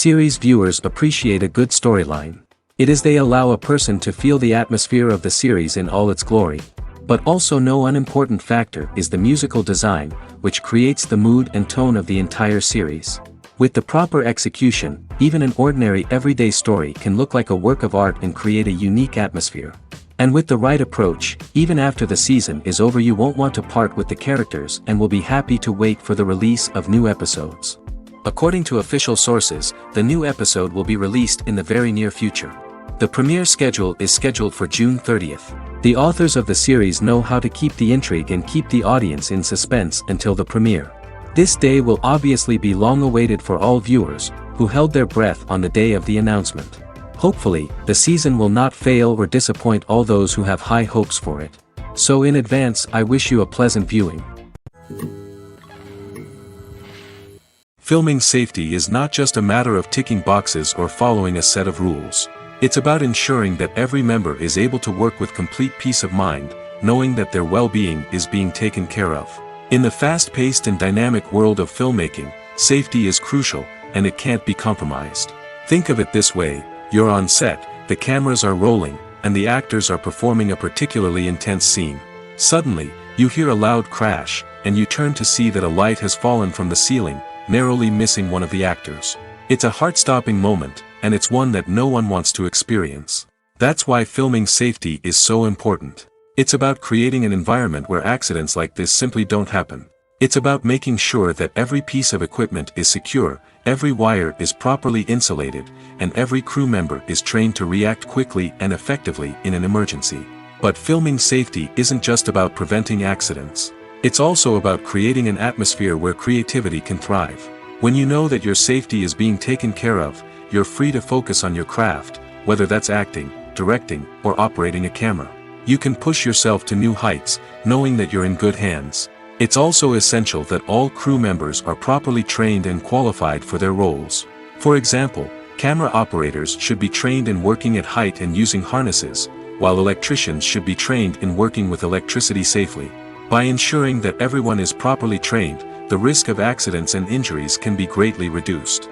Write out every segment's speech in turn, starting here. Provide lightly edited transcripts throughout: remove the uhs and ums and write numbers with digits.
Series viewers appreciate a good storyline. It is they allow a person to feel the atmosphere of the series in all its glory. But also no unimportant factor is the musical design, which creates the mood and tone of the entire series. With the proper execution, even an ordinary everyday story can look like a work of art and create a unique atmosphere. And with the right approach, even after the season is over you won't want to part with the characters and will be happy to wait for the release of new episodes. According to official sources, the new episode will be released in the very near future. The premiere schedule is scheduled for June 30th. The authors of the series know how to keep the intrigue and keep the audience in suspense until the premiere. This day will obviously be long awaited for all viewers, who held their breath on the day of the announcement. Hopefully, the season will not fail or disappoint all those who have high hopes for it. So in advance I wish you a pleasant viewing. Filming safety is not just a matter of ticking boxes or following a set of rules. It's about ensuring that every member is able to work with complete peace of mind, knowing that their well-being is being taken care of. In the fast-paced and dynamic world of filmmaking, safety is crucial, and it can't be compromised. Think of it this way, you're on set, the cameras are rolling, and the actors are performing a particularly intense scene. Suddenly, you hear a loud crash, and you turn to see that a light has fallen from the ceiling, narrowly missing one of the actors. It's a heart-stopping moment, and it's one that no one wants to experience. That's why filming safety is so important. It's about creating an environment where accidents like this simply don't happen. It's about making sure that every piece of equipment is secure, every wire is properly insulated, and every crew member is trained to react quickly and effectively in an emergency. But filming safety isn't just about preventing accidents. It's also about creating an atmosphere where creativity can thrive. When you know that your safety is being taken care of, you're free to focus on your craft, whether that's acting, directing, or operating a camera. You can push yourself to new heights, knowing that you're in good hands. It's also essential that all crew members are properly trained and qualified for their roles. For example, camera operators should be trained in working at height and using harnesses, while electricians should be trained in working with electricity safely. By ensuring that everyone is properly trained, the risk of accidents and injuries can be greatly reduced.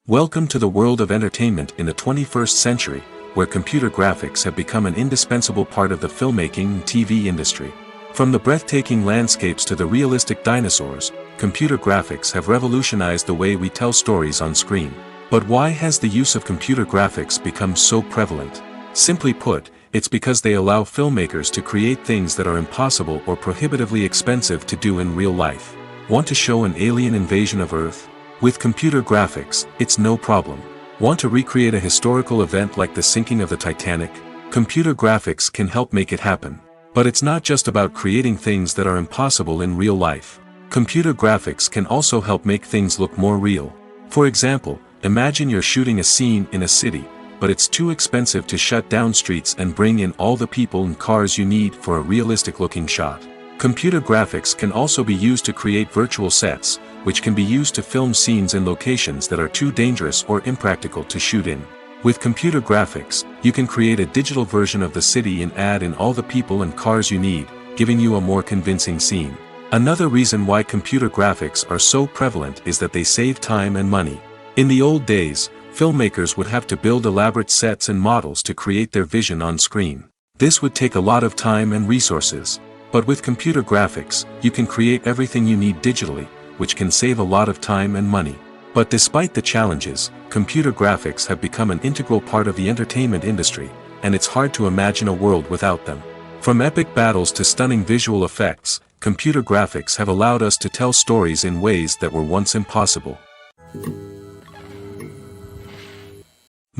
Welcome to the world of entertainment in the 21st century, where computer graphics have become an indispensable part of the filmmaking and TV industry. From the breathtaking landscapes to the realistic dinosaurs, computer graphics have revolutionized the way we tell stories on screen. But why has the use of computer graphics become so prevalent? Simply put, it's because they allow filmmakers to create things that are impossible or prohibitively expensive to do in real life. Want to show an alien invasion of Earth? With computer graphics, it's no problem. Want to recreate a historical event like the sinking of the Titanic? Computer graphics can help make it happen. But it's not just about creating things that are impossible in real life. Computer graphics can also help make things look more real. For example, imagine you're shooting a scene in a city, but it's too expensive to shut down streets and bring in all the people and cars you need for a realistic-looking shot. Computer graphics can also be used to create virtual sets, which can be used to film scenes in locations that are too dangerous or impractical to shoot in. With computer graphics, you can create a digital version of the city and add in all the people and cars you need, giving you a more convincing scene. Another reason why computer graphics are so prevalent is that they save time and money. In the old days, filmmakers would have to build elaborate sets and models to create their vision on screen. This would take a lot of time and resources. But with computer graphics, you can create everything you need digitally, which can save a lot of time and money. But despite the challenges, computer graphics have become an integral part of the entertainment industry, and it's hard to imagine a world without them. From epic battles to stunning visual effects, computer graphics have allowed us to tell stories in ways that were once impossible.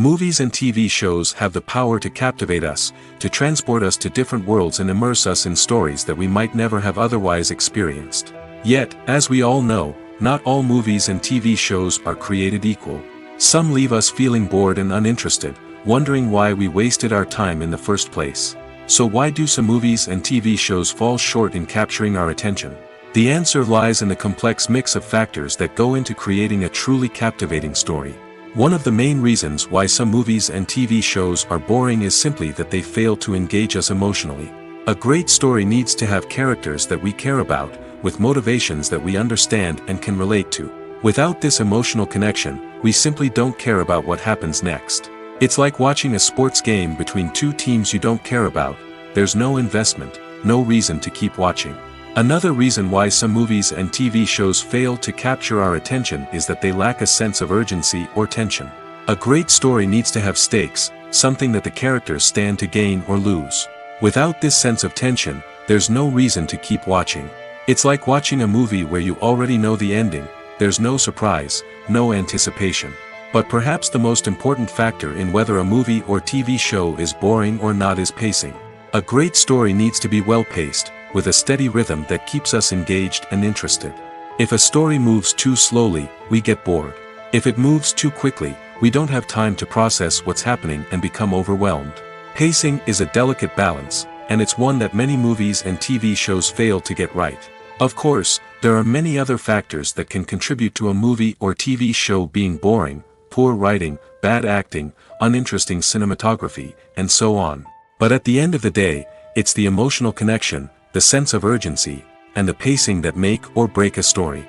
Movies and TV shows have the power to captivate us, to transport us to different worlds and immerse us in stories that we might never have otherwise experienced. Yet, as we all know, not all movies and TV shows are created equal. Some leave us feeling bored and uninterested, wondering why we wasted our time in the first place. So why do some movies and TV shows fall short in capturing our attention? The answer lies in the complex mix of factors that go into creating a truly captivating story. One of the main reasons why some movies and TV shows are boring is simply that they fail to engage us emotionally. A great story needs to have characters that we care about, with motivations that we understand and can relate to. Without this emotional connection, we simply don't care about what happens next. It's like watching a sports game between two teams you don't care about. There's no investment, no reason to keep watching. Another reason why some movies and TV shows fail to capture our attention is that they lack a sense of urgency or tension. A great story needs to have stakes, something that the characters stand to gain or lose. Without this sense of tension, there's no reason to keep watching. It's like watching a movie where you already know the ending. There's no surprise, no anticipation. But perhaps the most important factor in whether a movie or TV show is boring or not is pacing. A great story needs to be well-paced, with a steady rhythm that keeps us engaged and interested. If a story moves too slowly, we get bored. If it moves too quickly, we don't have time to process what's happening and become overwhelmed. Pacing is a delicate balance, and it's one that many movies and TV shows fail to get right. Of course, there are many other factors that can contribute to a movie or TV show being boring: poor writing, bad acting, uninteresting cinematography, and so on. But at the end of the day, it's the emotional connection, the sense of urgency, and the pacing that make or break a story.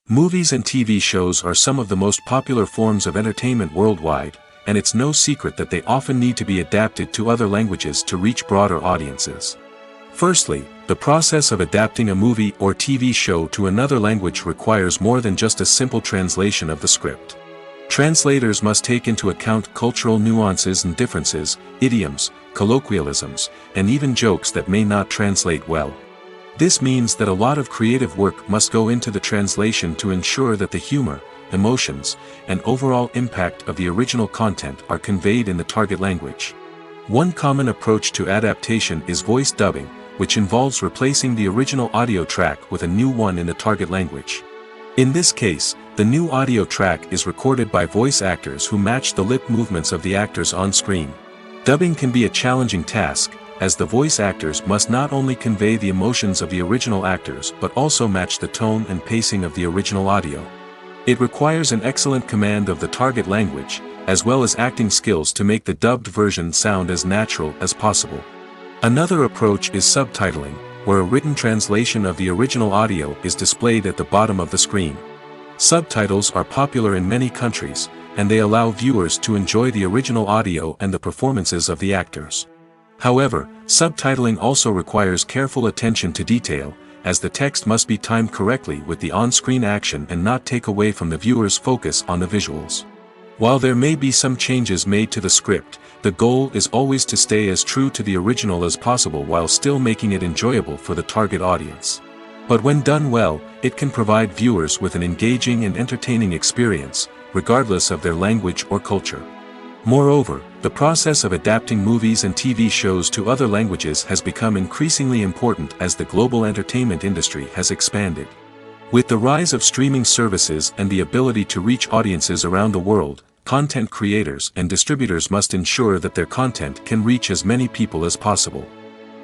Movies and TV shows are some of the most popular forms of entertainment worldwide, and it's no secret that they often need to be adapted to other languages to reach broader audiences. Firstly, the process of adapting a movie or TV show to another language requires more than just a simple translation of the script. Translators must take into account cultural nuances and differences, idioms, colloquialisms, and even jokes that may not translate well. This means that a lot of creative work must go into the translation to ensure that the humor, emotions, and overall impact of the original content are conveyed in the target language. One common approach to adaptation is voice dubbing, which involves replacing the original audio track with a new one in the target language. In this case, the new audio track is recorded by voice actors who match the lip movements of the actors on screen. Dubbing can be a challenging task, as the voice actors must not only convey the emotions of the original actors but also match the tone and pacing of the original audio. It requires an excellent command of the target language, as well as acting skills to make the dubbed version sound as natural as possible. Another approach is subtitling, where a written translation of the original audio is displayed at the bottom of the screen. Subtitles are popular in many countries, and they allow viewers to enjoy the original audio and the performances of the actors. However, subtitling also requires careful attention to detail, as the text must be timed correctly with the on-screen action and not take away from the viewer's focus on the visuals. While there may be some changes made to the script, the goal is always to stay as true to the original as possible while still making it enjoyable for the target audience. But when done well, it can provide viewers with an engaging and entertaining experience, regardless of their language or culture. Moreover, the process of adapting movies and TV shows to other languages has become increasingly important as the global entertainment industry has expanded. With the rise of streaming services and the ability to reach audiences around the world, content creators and distributors must ensure that their content can reach as many people as possible.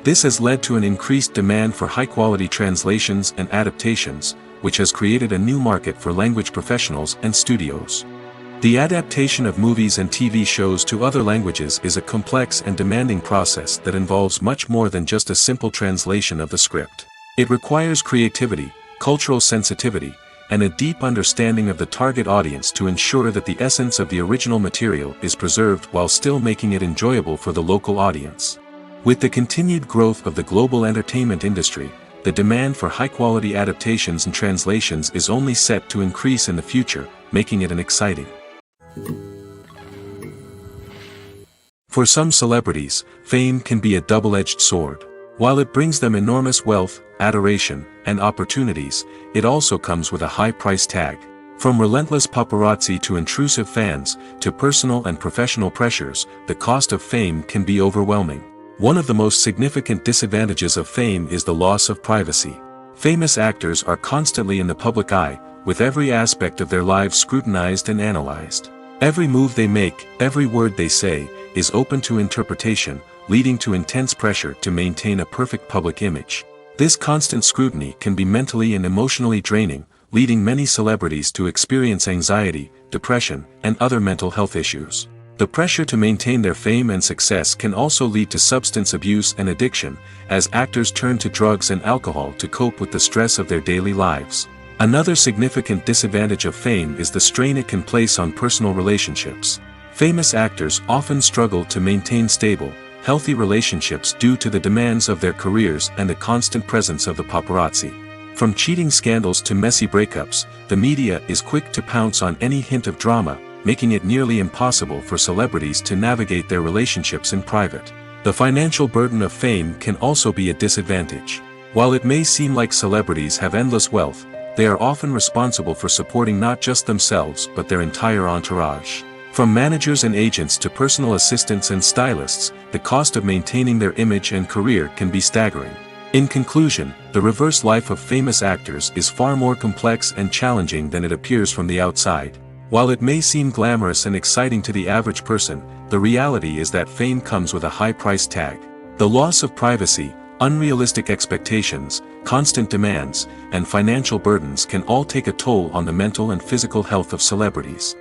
This has led to an increased demand for high-quality translations and adaptations, which has created a new market for language professionals and studios. The adaptation of movies and TV shows to other languages is a complex and demanding process that involves much more than just a simple translation of the script. It requires creativity, cultural sensitivity, and a deep understanding of the target audience to ensure that the essence of the original material is preserved while still making it enjoyable for the local audience. With the continued growth of the global entertainment industry, the demand for high-quality adaptations and translations is only set to increase in the future, making it an exciting. For some celebrities, fame can be a double-edged sword. While it brings them enormous wealth, adoration, and opportunities, it also comes with a high price tag. From relentless paparazzi to intrusive fans, to personal and professional pressures, the cost of fame can be overwhelming. One of the most significant disadvantages of fame is the loss of privacy. Famous actors are constantly in the public eye, with every aspect of their lives scrutinized and analyzed. Every move they make, every word they say, is open to interpretation, leading to intense pressure to maintain a perfect public image. This constant scrutiny can be mentally and emotionally draining, leading many celebrities to experience anxiety, depression, and other mental health issues. The pressure to maintain their fame and success can also lead to substance abuse and addiction, as actors turn to drugs and alcohol to cope with the stress of their daily lives. Another significant disadvantage of fame is the strain it can place on personal relationships. Famous actors often struggle to maintain stable, healthy relationships due to the demands of their careers and the constant presence of the paparazzi. From cheating scandals to messy breakups, the media is quick to pounce on any hint of drama, making it nearly impossible for celebrities to navigate their relationships in private. The financial burden of fame can also be a disadvantage. While it may seem like celebrities have endless wealth, they are often responsible for supporting not just themselves but their entire entourage. From managers and agents to personal assistants and stylists, the cost of maintaining their image and career can be staggering. In conclusion, the reverse life of famous actors is far more complex and challenging than it appears from the outside. While it may seem glamorous and exciting to the average person, the reality is that fame comes with a high price tag. The loss of privacy, unrealistic expectations, constant demands, and financial burdens can all take a toll on the mental and physical health of celebrities.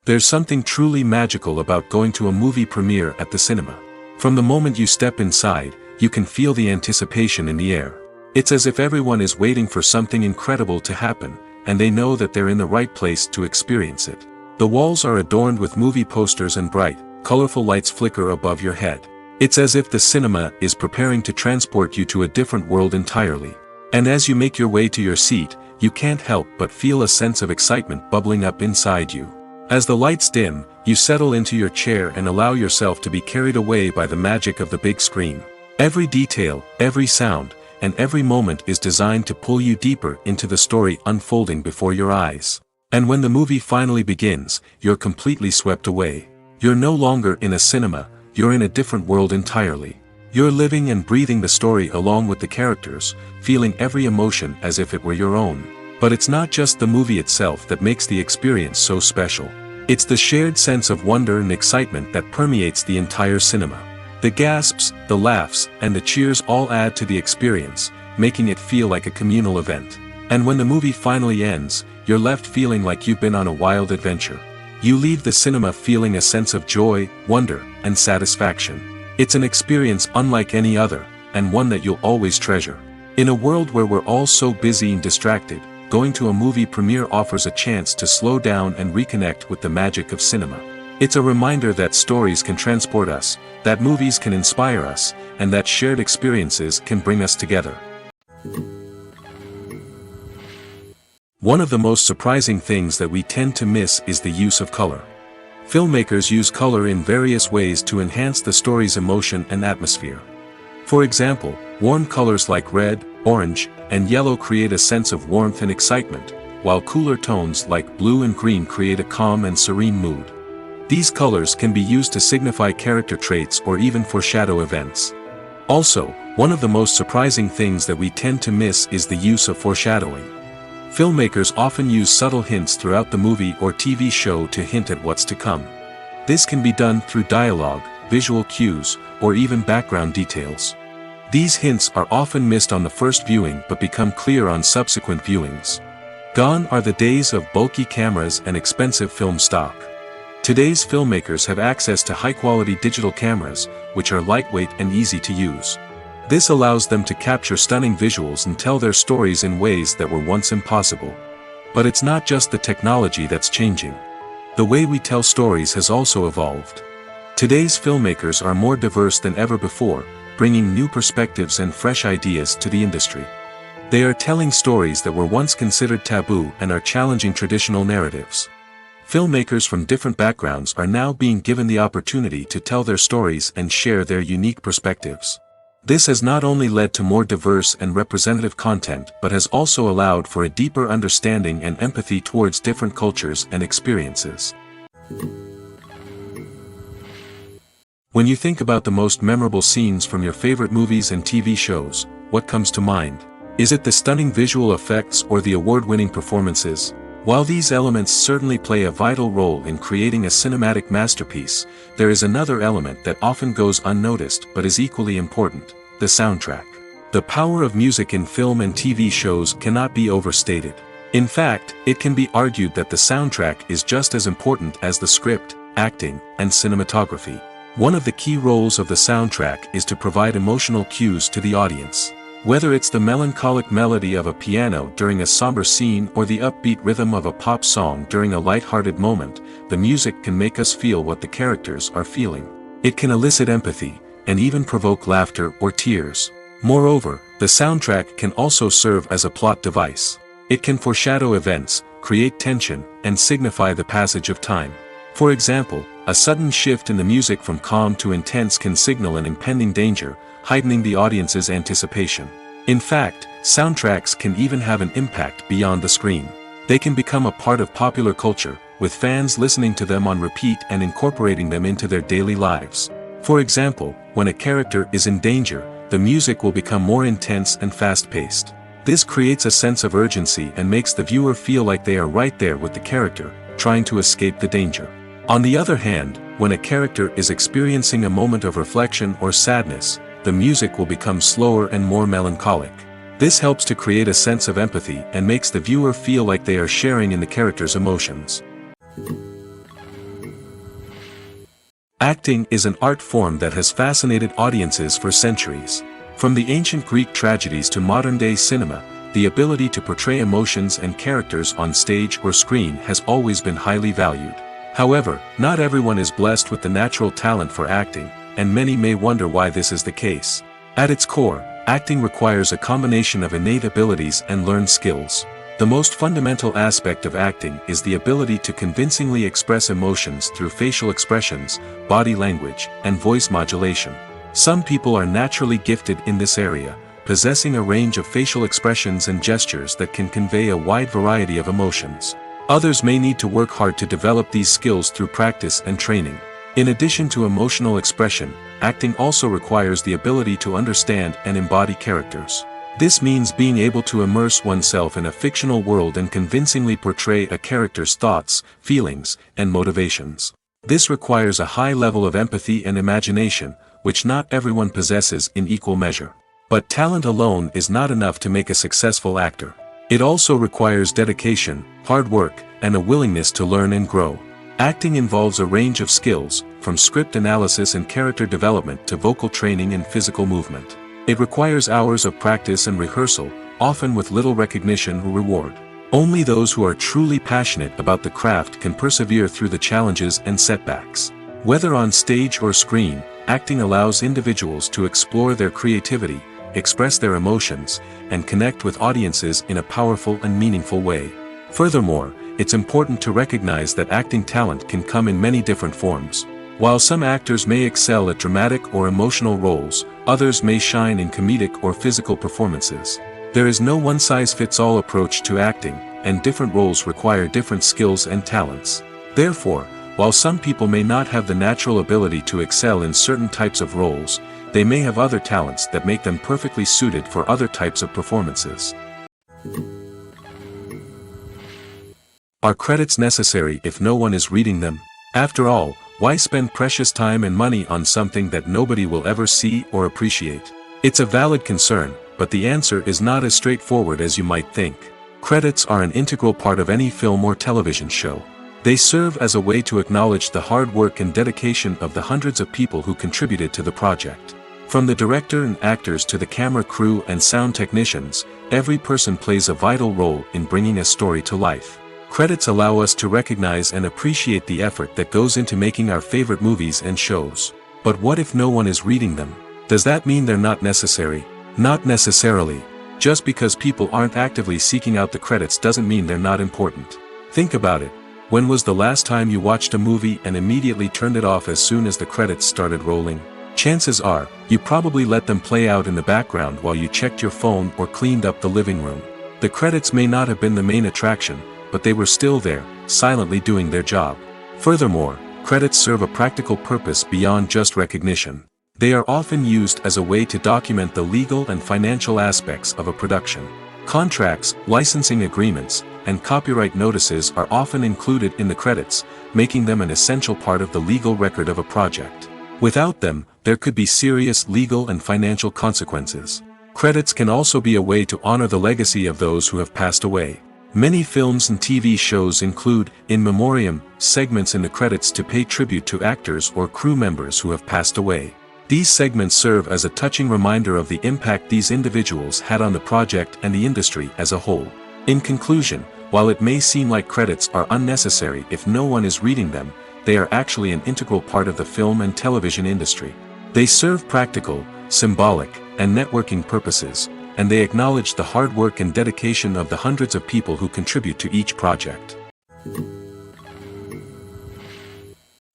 There's something truly magical about going to a movie premiere at the cinema. From the moment you step inside, you can feel the anticipation in the air. It's as if everyone is waiting for something incredible to happen, and they know that they're in the right place to experience it. The walls are adorned with movie posters and bright, colorful lights flicker above your head. It's as if the cinema is preparing to transport you to a different world entirely. And as you make your way to your seat, you can't help but feel a sense of excitement bubbling up inside you. As the lights dim, you settle into your chair and allow yourself to be carried away by the magic of the big screen. Every detail, every sound, and every moment is designed to pull you deeper into the story unfolding before your eyes. And when the movie finally begins, you're completely swept away. You're no longer in a cinema, you're in a different world entirely. You're living and breathing the story along with the characters, feeling every emotion as if it were your own. But it's not just the movie itself that makes the experience so special. It's the shared sense of wonder and excitement that permeates the entire cinema. The gasps, the laughs, and the cheers all add to the experience, making it feel like a communal event. And when the movie finally ends, you're left feeling like you've been on a wild adventure. You leave the cinema feeling a sense of joy, wonder, and satisfaction. It's an experience unlike any other, and one that you'll always treasure. In a world where we're all so busy and distracted, going to a movie premiere offers a chance to slow down and reconnect with the magic of cinema. It's a reminder that stories can transport us, that movies can inspire us, and that shared experiences can bring us together. One of the most surprising things that we tend to miss is the use of color. Filmmakers use color in various ways to enhance the story's emotion and atmosphere. For example, warm colors like red, orange, and yellow create a sense of warmth and excitement, while cooler tones like blue and green create a calm and serene mood. These colors can be used to signify character traits or even foreshadow events. Also, one of the most surprising things that we tend to miss is the use of foreshadowing. Filmmakers often use subtle hints throughout the movie or TV show to hint at what's to come. This can be done through dialogue, visual cues, or even background details. These hints are often missed on the first viewing but become clear on subsequent viewings. Gone are the days of bulky cameras and expensive film stock. Today's filmmakers have access to high-quality digital cameras, which are lightweight and easy to use. This allows them to capture stunning visuals and tell their stories in ways that were once impossible. But it's not just the technology that's changing. The way we tell stories has also evolved. Today's filmmakers are more diverse than ever before, bringing new perspectives and fresh ideas to the industry. They are telling stories that were once considered taboo and are challenging traditional narratives. Filmmakers from different backgrounds are now being given the opportunity to tell their stories and share their unique perspectives. This has not only led to more diverse and representative content but has also allowed for a deeper understanding and empathy towards different cultures and experiences. When you think about the most memorable scenes from your favorite movies and TV shows, what comes to mind? Is it the stunning visual effects or the award-winning performances? While these elements certainly play a vital role in creating a cinematic masterpiece, there is another element that often goes unnoticed but is equally important: the soundtrack. The power of music in film and TV shows cannot be overstated. In fact, it can be argued that the soundtrack is just as important as the script, acting, and cinematography. One of the key roles of the soundtrack is to provide emotional cues to the audience. Whether it's the melancholic melody of a piano during a somber scene or the upbeat rhythm of a pop song during a light-hearted moment, the music can make us feel what the characters are feeling. It can elicit empathy, and even provoke laughter or tears. Moreover, the soundtrack can also serve as a plot device. It can foreshadow events, create tension, and signify the passage of time. For example, a sudden shift in the music from calm to intense can signal an impending danger, heightening the audience's anticipation. In fact, soundtracks can even have an impact beyond the screen. They can become a part of popular culture, with fans listening to them on repeat and incorporating them into their daily lives. For example, when a character is in danger, the music will become more intense and fast-paced. This creates a sense of urgency and makes the viewer feel like they are right there with the character, trying to escape the danger. On the other hand, when a character is experiencing a moment of reflection or sadness, the music will become slower and more melancholic. This helps to create a sense of empathy and makes the viewer feel like they are sharing in the character's emotions. Acting is an art form that has fascinated audiences for centuries. From the ancient Greek tragedies to modern-day cinema, the ability to portray emotions and characters on stage or screen has always been highly valued. However, not everyone is blessed with the natural talent for acting, and many may wonder why this is the case. At its core, acting requires a combination of innate abilities and learned skills. The most fundamental aspect of acting is the ability to convincingly express emotions through facial expressions, body language, and voice modulation. Some people are naturally gifted in this area, possessing a range of facial expressions and gestures that can convey a wide variety of emotions. Others may need to work hard to develop these skills through practice and training. In addition to emotional expression, acting also requires the ability to understand and embody characters. This means being able to immerse oneself in a fictional world and convincingly portray a character's thoughts, feelings, and motivations. This requires a high level of empathy and imagination, which not everyone possesses in equal measure. But talent alone is not enough to make a successful actor. It also requires dedication, hard work, and a willingness to learn and grow. Acting involves a range of skills, from script analysis and character development to vocal training and physical movement. It requires hours of practice and rehearsal, often with little recognition or reward. Only those who are truly passionate about the craft can persevere through the challenges and setbacks. Whether on stage or screen, acting allows individuals to explore their creativity, express their emotions, and connect with audiences in a powerful and meaningful way. Furthermore, it's important to recognize that acting talent can come in many different forms. While some actors may excel at dramatic or emotional roles, others may shine in comedic or physical performances. There is no one-size-fits-all approach to acting, and different roles require different skills and talents. Therefore, while some people may not have the natural ability to excel in certain types of roles, they may have other talents that make them perfectly suited for other types of performances. Are credits necessary if no one is reading them? After all, why spend precious time and money on something that nobody will ever see or appreciate? It's a valid concern, but the answer is not as straightforward as you might think. Credits are an integral part of any film or television show. They serve as a way to acknowledge the hard work and dedication of the hundreds of people who contributed to the project. From the director and actors to the camera crew and sound technicians, every person plays a vital role in bringing a story to life. Credits allow us to recognize and appreciate the effort that goes into making our favorite movies and shows. But what if no one is reading them? Does that mean they're not necessary? Not necessarily. Just because people aren't actively seeking out the credits doesn't mean they're not important. Think about it. When was the last time you watched a movie and immediately turned it off as soon as the credits started rolling? Chances are, you probably let them play out in the background while you checked your phone or cleaned up the living room. The credits may not have been the main attraction, but they were still there, silently doing their job. Furthermore, credits serve a practical purpose beyond just recognition. They are often used as a way to document the legal and financial aspects of a production. Contracts, licensing agreements, and copyright notices are often included in the credits, making them an essential part of the legal record of a project. Without them, there could be serious legal and financial consequences. Credits can also be a way to honor the legacy of those who have passed away. Many films and TV shows include, in memoriam, segments in the credits to pay tribute to actors or crew members who have passed away. These segments serve as a touching reminder of the impact these individuals had on the project and the industry as a whole. In conclusion, while it may seem like credits are unnecessary if no one is reading them, they are actually an integral part of the film and television industry. They serve practical, symbolic, and networking purposes, and they acknowledge the hard work and dedication of the hundreds of people who contribute to each project.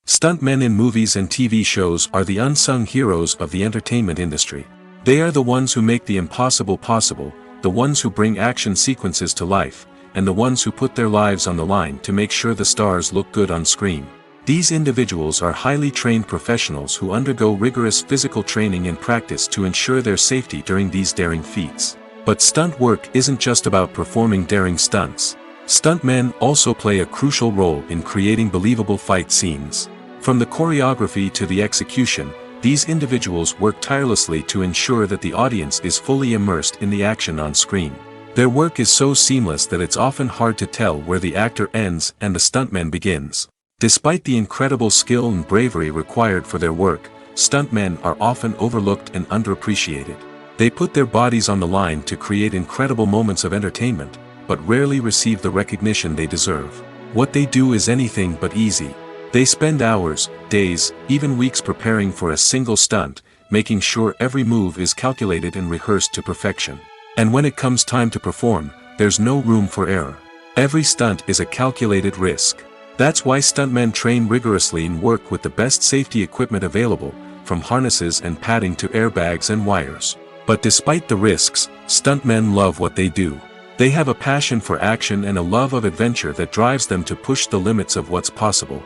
Stuntmen in movies and TV shows are the unsung heroes of the entertainment industry. They are the ones who make the impossible possible, the ones who bring action sequences to life, and the ones who put their lives on the line to make sure the stars look good on screen. These individuals are highly trained professionals who undergo rigorous physical training and practice to ensure their safety during these daring feats. But stunt work isn't just about performing daring stunts. Stuntmen also play a crucial role in creating believable fight scenes. From the choreography to the execution, these individuals work tirelessly to ensure that the audience is fully immersed in the action on screen. Their work is so seamless that it's often hard to tell where the actor ends and the stuntman begins. Despite the incredible skill and bravery required for their work, stuntmen are often overlooked and underappreciated. They put their bodies on the line to create incredible moments of entertainment, but rarely receive the recognition they deserve. What they do is anything but easy. They spend hours, days, even weeks preparing for a single stunt, making sure every move is calculated and rehearsed to perfection. And when it comes time to perform, there's no room for error. Every stunt is a calculated risk. That's why stuntmen train rigorously and work with the best safety equipment available, from harnesses and padding to airbags and wires. But despite the risks, stuntmen love what they do. They have a passion for action and a love of adventure that drives them to push the limits of what's possible.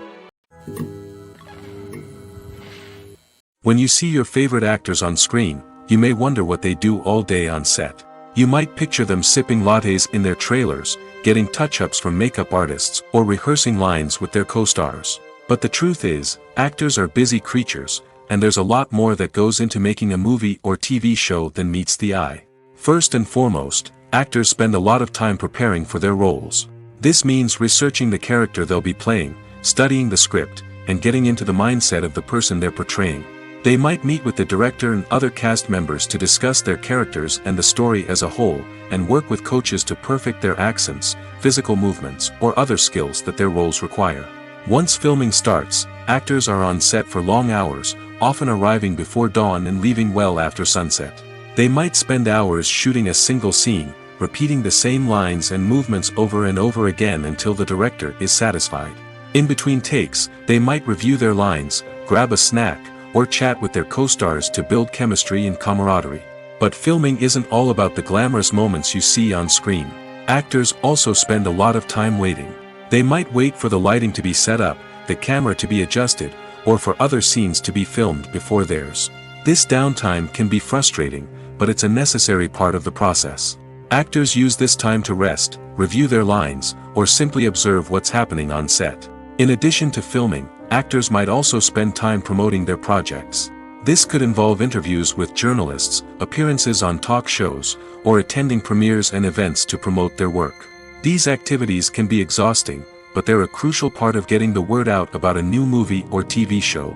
When you see your favorite actors on screen, you may wonder what they do all day on set. You might picture them sipping lattes in their trailers, getting touch-ups from makeup artists, or rehearsing lines with their co-stars. But the truth is, actors are busy creatures, and there's a lot more that goes into making a movie or TV show than meets the eye. First and foremost, actors spend a lot of time preparing for their roles. This means researching the character they'll be playing, studying the script, and getting into the mindset of the person they're portraying. They might meet with the director and other cast members to discuss their characters and the story as a whole, and work with coaches to perfect their accents, physical movements, or other skills that their roles require. Once filming starts, actors are on set for long hours, often arriving before dawn and leaving well after sunset. They might spend hours shooting a single scene, repeating the same lines and movements over and over again until the director is satisfied. In between takes, they might review their lines, grab a snack, or chat with their co-stars to build chemistry and camaraderie. But filming isn't all about the glamorous moments you see on screen. Actors also spend a lot of time waiting. They might wait for the lighting to be set up, the camera to be adjusted, or for other scenes to be filmed before theirs. This downtime can be frustrating, but it's a necessary part of the process. Actors use this time to rest, review their lines, or simply observe what's happening on set. In addition to filming, actors might also spend time promoting their projects. This could involve interviews with journalists, appearances on talk shows, or attending premieres and events to promote their work. These activities can be exhausting, but they're a crucial part of getting the word out about a new movie or TV show.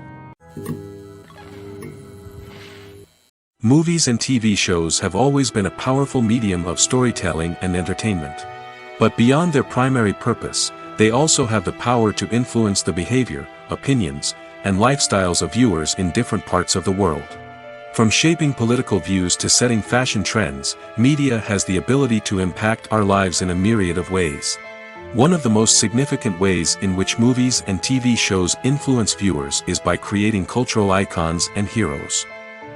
Movies and TV shows have always been a powerful medium of storytelling and entertainment. But beyond their primary purpose, they also have the power to influence the behavior, opinions, and lifestyles of viewers in different parts of the world. From shaping political views to setting fashion trends, media has the ability to impact our lives in a myriad of ways. One of the most significant ways in which movies and TV shows influence viewers is by creating cultural icons and heroes.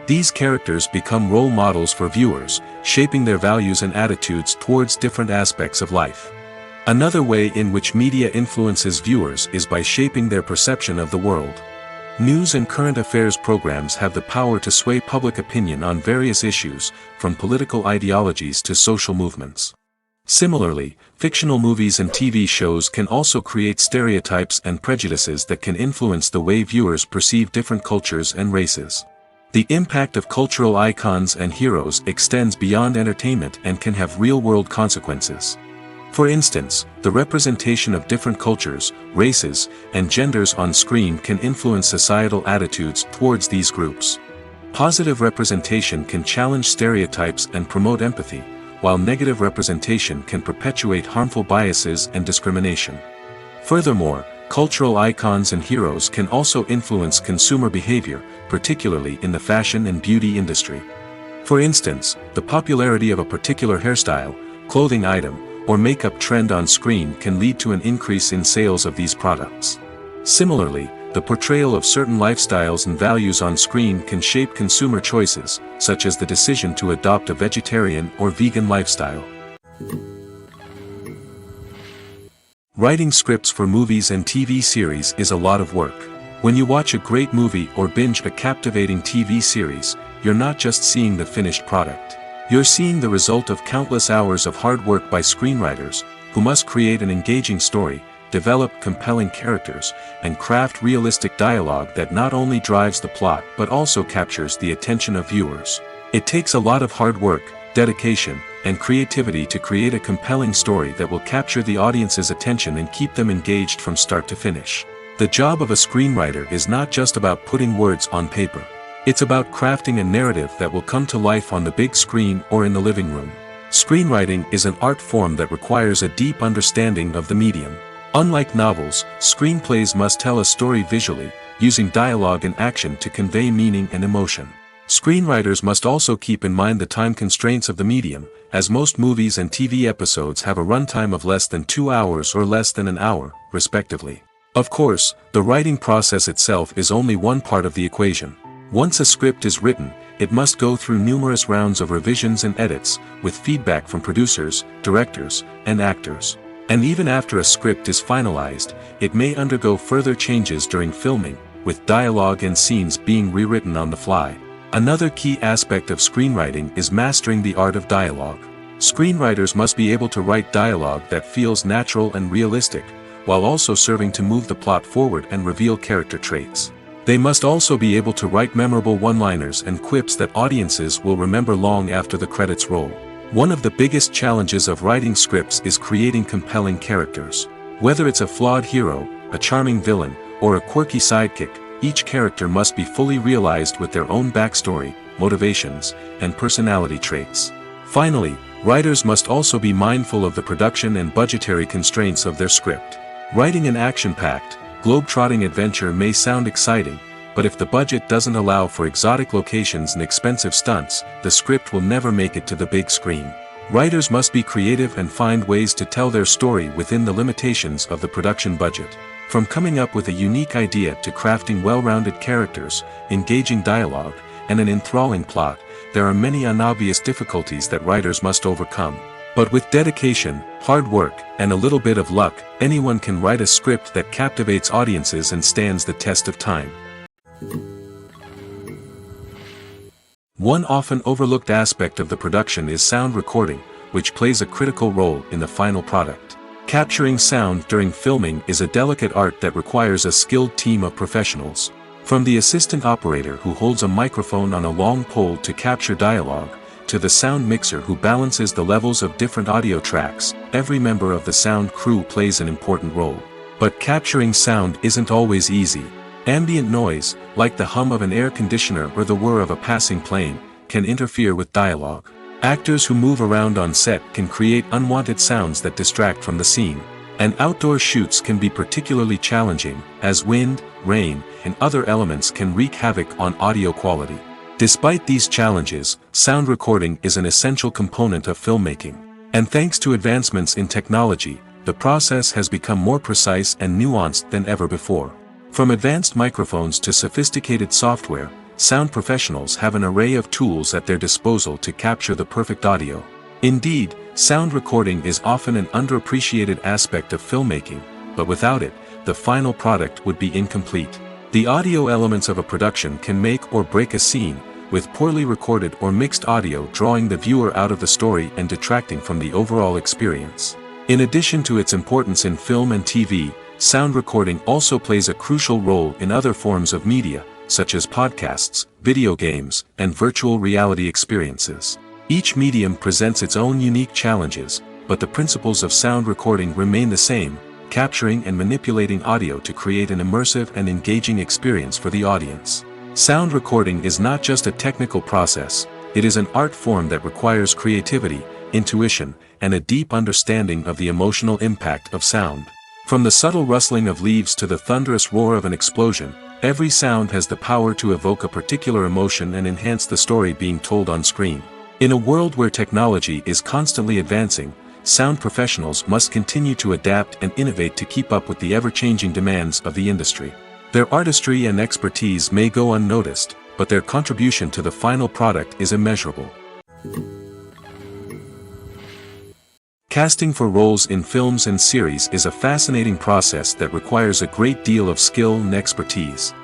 These characters become role models for viewers, shaping their values and attitudes towards different aspects of life. Another way in which media influences viewers is by shaping their perception of the world. News and current affairs programs have the power to sway public opinion on various issues, from political ideologies to social movements. Similarly, fictional movies and TV shows can also create stereotypes and prejudices that can influence the way viewers perceive different cultures and races. The impact of cultural icons and heroes extends beyond entertainment and can have real-world consequences. For instance, the representation of different cultures, races, and genders on screen can influence societal attitudes towards these groups. Positive representation can challenge stereotypes and promote empathy, while negative representation can perpetuate harmful biases and discrimination. Furthermore, cultural icons and heroes can also influence consumer behavior, particularly in the fashion and beauty industry. For instance, the popularity of a particular hairstyle, clothing item, or makeup trend on screen can lead to an increase in sales of these products. Similarly, the portrayal of certain lifestyles and values on screen can shape consumer choices, such as the decision to adopt a vegetarian or vegan lifestyle. Writing scripts for movies and TV series is a lot of work. When you watch a great movie or binge a captivating TV series, you're not just seeing the finished product. You're seeing the result of countless hours of hard work by screenwriters, who must create an engaging story, develop compelling characters, and craft realistic dialogue that not only drives the plot but also captures the attention of viewers. It takes a lot of hard work, dedication, and creativity to create a compelling story that will capture the audience's attention and keep them engaged from start to finish. The job of a screenwriter is not just about putting words on paper. It's about crafting a narrative that will come to life on the big screen or in the living room. Screenwriting is an art form that requires a deep understanding of the medium. Unlike novels, screenplays must tell a story visually, using dialogue and action to convey meaning and emotion. Screenwriters must also keep in mind the time constraints of the medium, as most movies and TV episodes have a runtime of less than 2 hours or less than an hour, respectively. Of course, the writing process itself is only one part of the equation. Once a script is written, it must go through numerous rounds of revisions and edits, with feedback from producers, directors, and actors. And even after a script is finalized, it may undergo further changes during filming, with dialogue and scenes being rewritten on the fly. Another key aspect of screenwriting is mastering the art of dialogue. Screenwriters must be able to write dialogue that feels natural and realistic, while also serving to move the plot forward and reveal character traits. They must also be able to write memorable one-liners and quips that audiences will remember long after the credits roll. One of the biggest challenges of writing scripts is creating compelling characters. Whether it's a flawed hero, a charming villain, or a quirky sidekick, each character must be fully realized with their own backstory, motivations, and personality traits. Finally, writers must also be mindful of the production and budgetary constraints of their script. Writing an action-packed, globe-trotting adventure may sound exciting, but if the budget doesn't allow for exotic locations and expensive stunts, the script will never make it to the big screen. Writers must be creative and find ways to tell their story within the limitations of the production budget. From coming up with a unique idea to crafting well-rounded characters, engaging dialogue, and an enthralling plot, there are many unobvious difficulties that writers must overcome. But with dedication, hard work, and a little bit of luck, anyone can write a script that captivates audiences and stands the test of time. One often overlooked aspect of the production is sound recording, which plays a critical role in the final product. Capturing sound during filming is a delicate art that requires a skilled team of professionals. From the assistant operator who holds a microphone on a long pole to capture dialogue, to the sound mixer who balances the levels of different audio tracks, every member of the sound crew plays an important role. But capturing sound isn't always easy. Ambient noise, like the hum of an air conditioner or the whir of a passing plane, can interfere with dialogue. Actors who move around on set can create unwanted sounds that distract from the scene. And outdoor shoots can be particularly challenging, as wind, rain, and other elements can wreak havoc on audio quality. Despite these challenges, sound recording is an essential component of filmmaking. And thanks to advancements in technology, the process has become more precise and nuanced than ever before. From advanced microphones to sophisticated software, sound professionals have an array of tools at their disposal to capture the perfect audio. Indeed, sound recording is often an underappreciated aspect of filmmaking, but without it, the final product would be incomplete. The audio elements of a production can make or break a scene, with poorly recorded or mixed audio drawing the viewer out of the story and detracting from the overall experience. In addition to its importance in film and TV, sound recording also plays a crucial role in other forms of media, such as podcasts, video games, and virtual reality experiences. Each medium presents its own unique challenges, but the principles of sound recording remain the same, capturing and manipulating audio to create an immersive and engaging experience for the audience. Sound recording is not just a technical process, it is an art form that requires creativity, intuition, and a deep understanding of the emotional impact of sound. From the subtle rustling of leaves to the thunderous roar of an explosion, every sound has the power to evoke a particular emotion and enhance the story being told on screen. In a world where technology is constantly advancing, sound professionals must continue to adapt and innovate to keep up with the ever-changing demands of the industry. Their artistry and expertise may go unnoticed, but their contribution to the final product is immeasurable. Casting for roles in films and series is a fascinating process that requires a great deal of skill and expertise.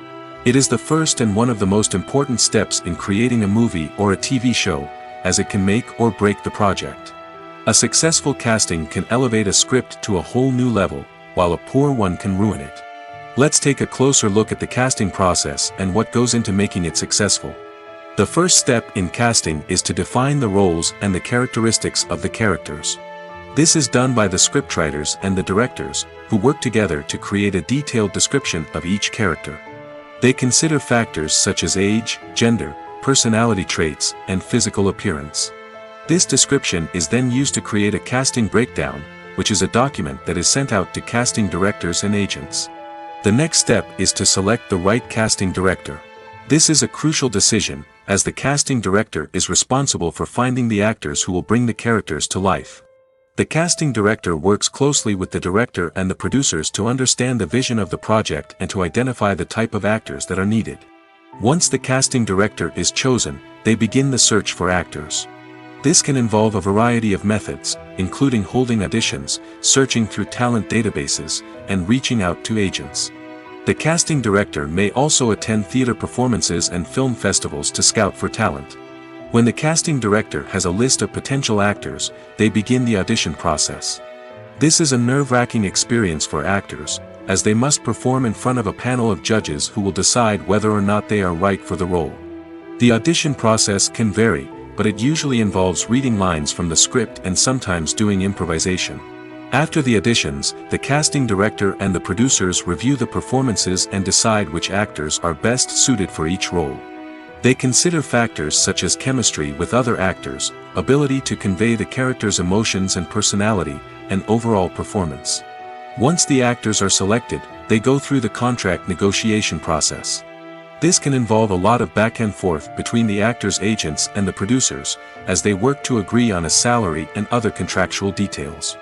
It is the first and one of the most important steps in creating a movie or a TV show, as it can make or break the project. A successful casting can elevate a script to a whole new level, while a poor one can ruin it. Let's take a closer look at the casting process and what goes into making it successful. The first step in casting is to define the roles and the characteristics of the characters. This is done by the scriptwriters and the directors, who work together to create a detailed description of each character. They consider factors such as age, gender, personality traits, and physical appearance. This description is then used to create a casting breakdown, which is a document that is sent out to casting directors and agents. The next step is to select the right casting director. This is a crucial decision, as the casting director is responsible for finding the actors who will bring the characters to life. The casting director works closely with the director and the producers to understand the vision of the project and to identify the type of actors that are needed. Once the casting director is chosen, they begin the search for actors. This can involve a variety of methods, including holding auditions, searching through talent databases, and reaching out to agents. The casting director may also attend theater performances and film festivals to scout for talent. When the casting director has a list of potential actors, they begin the audition process. This is a nerve-wracking experience for actors, as they must perform in front of a panel of judges who will decide whether or not they are right for the role. The audition process can vary, but it usually involves reading lines from the script and sometimes doing improvisation. After the auditions, the casting director and the producers review the performances and decide which actors are best suited for each role. They consider factors such as chemistry with other actors, ability to convey the character's emotions and personality, and overall performance. Once the actors are selected, they go through the contract negotiation process. This can involve a lot of back and forth between the actors' agents and the producers, as they work to agree on a salary and other contractual details.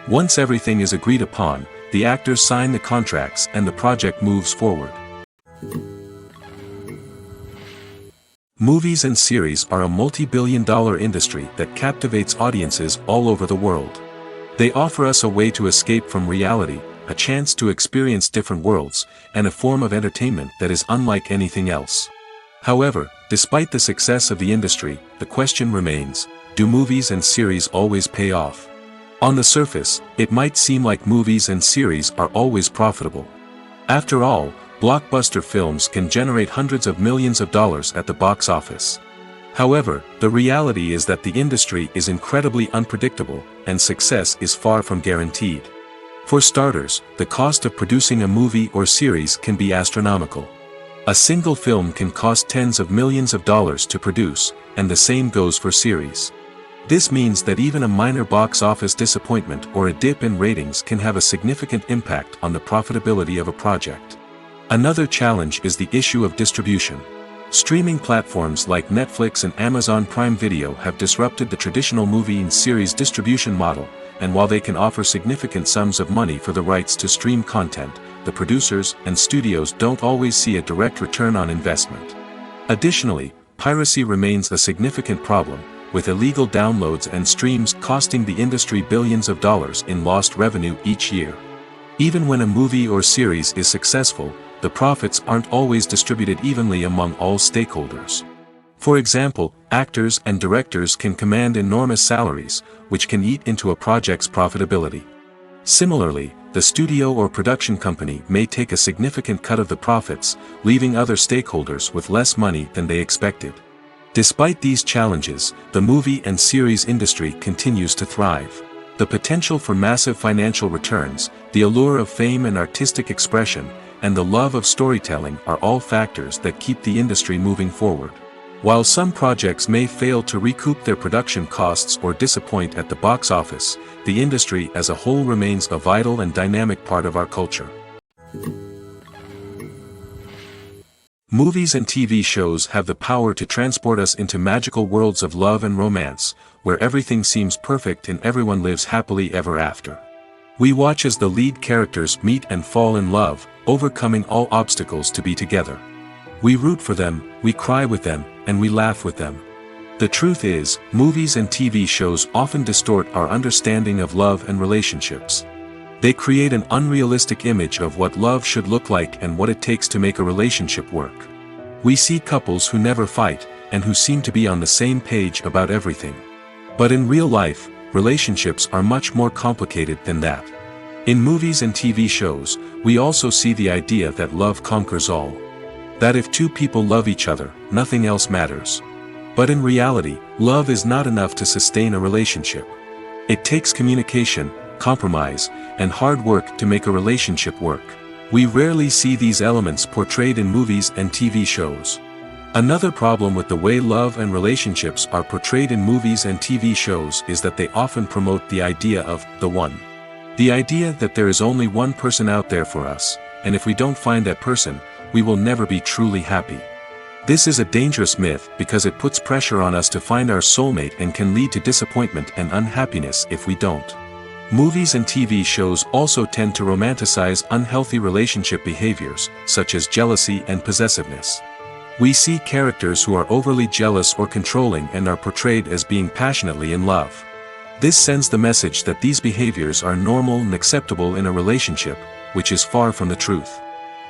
Once everything is agreed upon, the actors sign the contracts and the project moves forward. Movies and series are a multi-billion-dollar industry that captivates audiences all over the world. They offer us a way to escape from reality, a chance to experience different worlds, and a form of entertainment that is unlike anything else. However, despite the success of the industry, the question remains, do movies and series always pay off? On the surface, it might seem like movies and series are always profitable. After all, blockbuster films can generate hundreds of millions of dollars at the box office. However, the reality is that the industry is incredibly unpredictable, and success is far from guaranteed. For starters, the cost of producing a movie or series can be astronomical. A single film can cost tens of millions of dollars to produce, and the same goes for series. This means that even a minor box office disappointment or a dip in ratings can have a significant impact on the profitability of a project. Another challenge is the issue of distribution. Streaming platforms like Netflix and Amazon Prime Video have disrupted the traditional movie and series distribution model, and while they can offer significant sums of money for the rights to stream content, the producers and studios don't always see a direct return on investment. Additionally, piracy remains a significant problem, with illegal downloads and streams costing the industry billions of dollars in lost revenue each year. Even when a movie or series is successful, the profits aren't always distributed evenly among all stakeholders. For example, actors and directors can command enormous salaries, which can eat into a project's profitability. Similarly, the studio or production company may take a significant cut of the profits, leaving other stakeholders with less money than they expected. Despite these challenges, the movie and series industry continues to thrive. The potential for massive financial returns, the allure of fame and artistic expression, and the love of storytelling are all factors that keep the industry moving forward. While some projects may fail to recoup their production costs or disappoint at the box office, the industry as a whole remains a vital and dynamic part of our culture. Movies and TV shows have the power to transport us into magical worlds of love and romance, where everything seems perfect and everyone lives happily ever after. We watch as the lead characters meet and fall in love, overcoming all obstacles to be together. We root for them, we cry with them, and we laugh with them. The truth is, movies and TV shows often distort our understanding of love and relationships. They create an unrealistic image of what love should look like and what it takes to make a relationship work. We see couples who never fight, and who seem to be on the same page about everything. But in real life, relationships are much more complicated than that. In movies and TV shows, we also see the idea that love conquers all. That if two people love each other, nothing else matters. But in reality, love is not enough to sustain a relationship. It takes communication, compromise, and hard work to make a relationship work. We rarely see these elements portrayed in movies and TV shows. Another problem with the way love and relationships are portrayed in movies and TV shows is that they often promote the idea of the one. The idea that there is only one person out there for us, and if we don't find that person, we will never be truly happy. This is a dangerous myth because it puts pressure on us to find our soulmate and can lead to disappointment and unhappiness if we don't. Movies and TV shows also tend to romanticize unhealthy relationship behaviors, such as jealousy and possessiveness. We see characters who are overly jealous or controlling and are portrayed as being passionately in love. This sends the message that these behaviors are normal and acceptable in a relationship, which is far from the truth.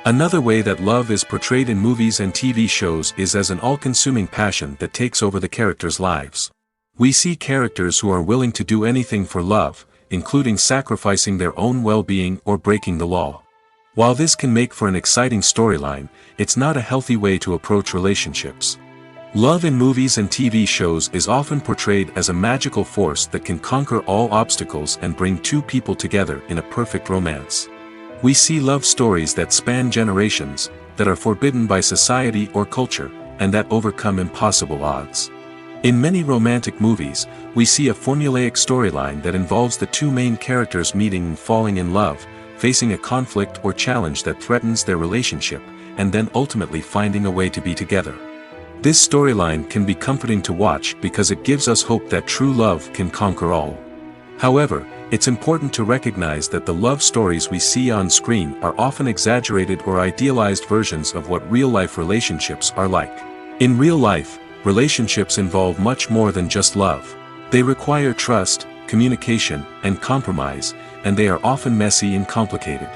Another way that love is portrayed in movies and TV shows is as an all-consuming passion that takes over the characters' lives. We see characters who are willing to do anything for love, including sacrificing their own well-being or breaking the law. While this can make for an exciting storyline, it's not a healthy way to approach relationships. Love in movies and TV shows is often portrayed as a magical force that can conquer all obstacles and bring two people together in a perfect romance. We see love stories that span generations, that are forbidden by society or culture, and that overcome impossible odds. In many romantic movies, we see a formulaic storyline that involves the two main characters meeting and falling in love, facing a conflict or challenge that threatens their relationship, and then ultimately finding a way to be together. This storyline can be comforting to watch because it gives us hope that true love can conquer all. However, it's important to recognize that the love stories we see on screen are often exaggerated or idealized versions of what real-life relationships are like. In real life, relationships involve much more than just love. They require trust, communication, and compromise, and they are often messy and complicated.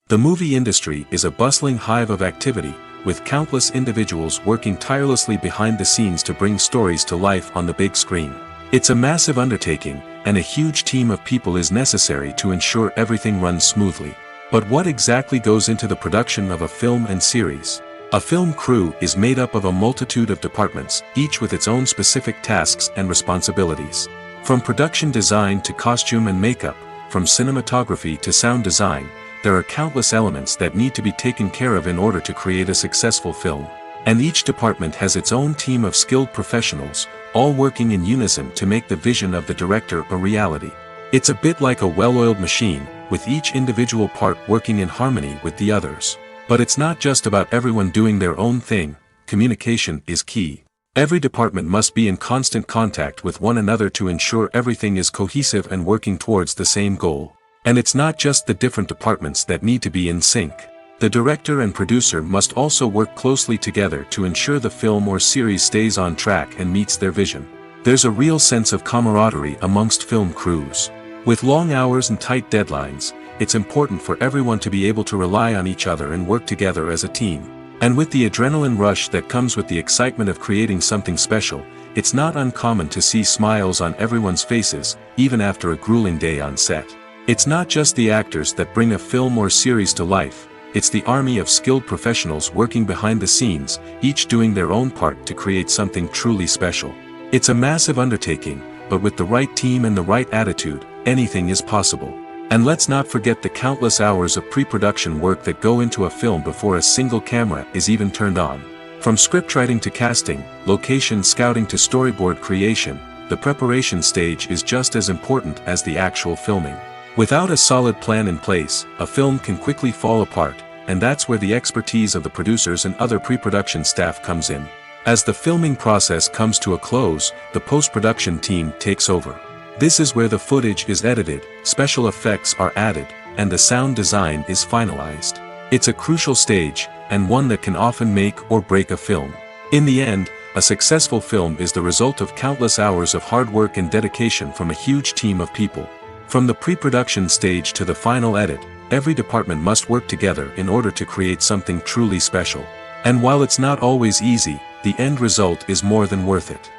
The movie industry is a bustling hive of activity, with countless individuals working tirelessly behind the scenes to bring stories to life on the big screen. It's a massive undertaking, and a huge team of people is necessary to ensure everything runs smoothly. But what exactly goes into the production of a film and series? A film crew is made up of a multitude of departments, each with its own specific tasks and responsibilities. From production design to costume and makeup, from cinematography to sound design, there are countless elements that need to be taken care of in order to create a successful film. And each department has its own team of skilled professionals, all working in unison to make the vision of the director a reality. It's a bit like a well-oiled machine, with each individual part working in harmony with the others. But it's not just about everyone doing their own thing. Communication is key. Every department must be in constant contact with one another to ensure everything is cohesive and working towards the same goal. And it's not just the different departments that need to be in sync. The director and producer must also work closely together to ensure the film or series stays on track and meets their vision. There's a real sense of camaraderie amongst film crews. With long hours and tight deadlines, it's important for everyone to be able to rely on each other and work together as a team. And with the adrenaline rush that comes with the excitement of creating something special, it's not uncommon to see smiles on everyone's faces, even after a grueling day on set. It's not just the actors that bring a film or series to life. It's the army of skilled professionals working behind the scenes, each doing their own part to create something truly special. It's a massive undertaking, but with the right team and the right attitude, anything is possible. And let's not forget the countless hours of pre-production work that go into a film before a single camera is even turned on. From scriptwriting to casting, location scouting to storyboard creation, the preparation stage is just as important as the actual filming. Without a solid plan in place, a film can quickly fall apart, and that's where the expertise of the producers and other pre-production staff comes in. As the filming process comes to a close, the post-production team takes over. This is where the footage is edited, special effects are added, and the sound design is finalized. It's a crucial stage, and one that can often make or break a film. In the end, a successful film is the result of countless hours of hard work and dedication from a huge team of people. From the pre-production stage to the final edit, every department must work together in order to create something truly special. And while it's not always easy, the end result is more than worth it.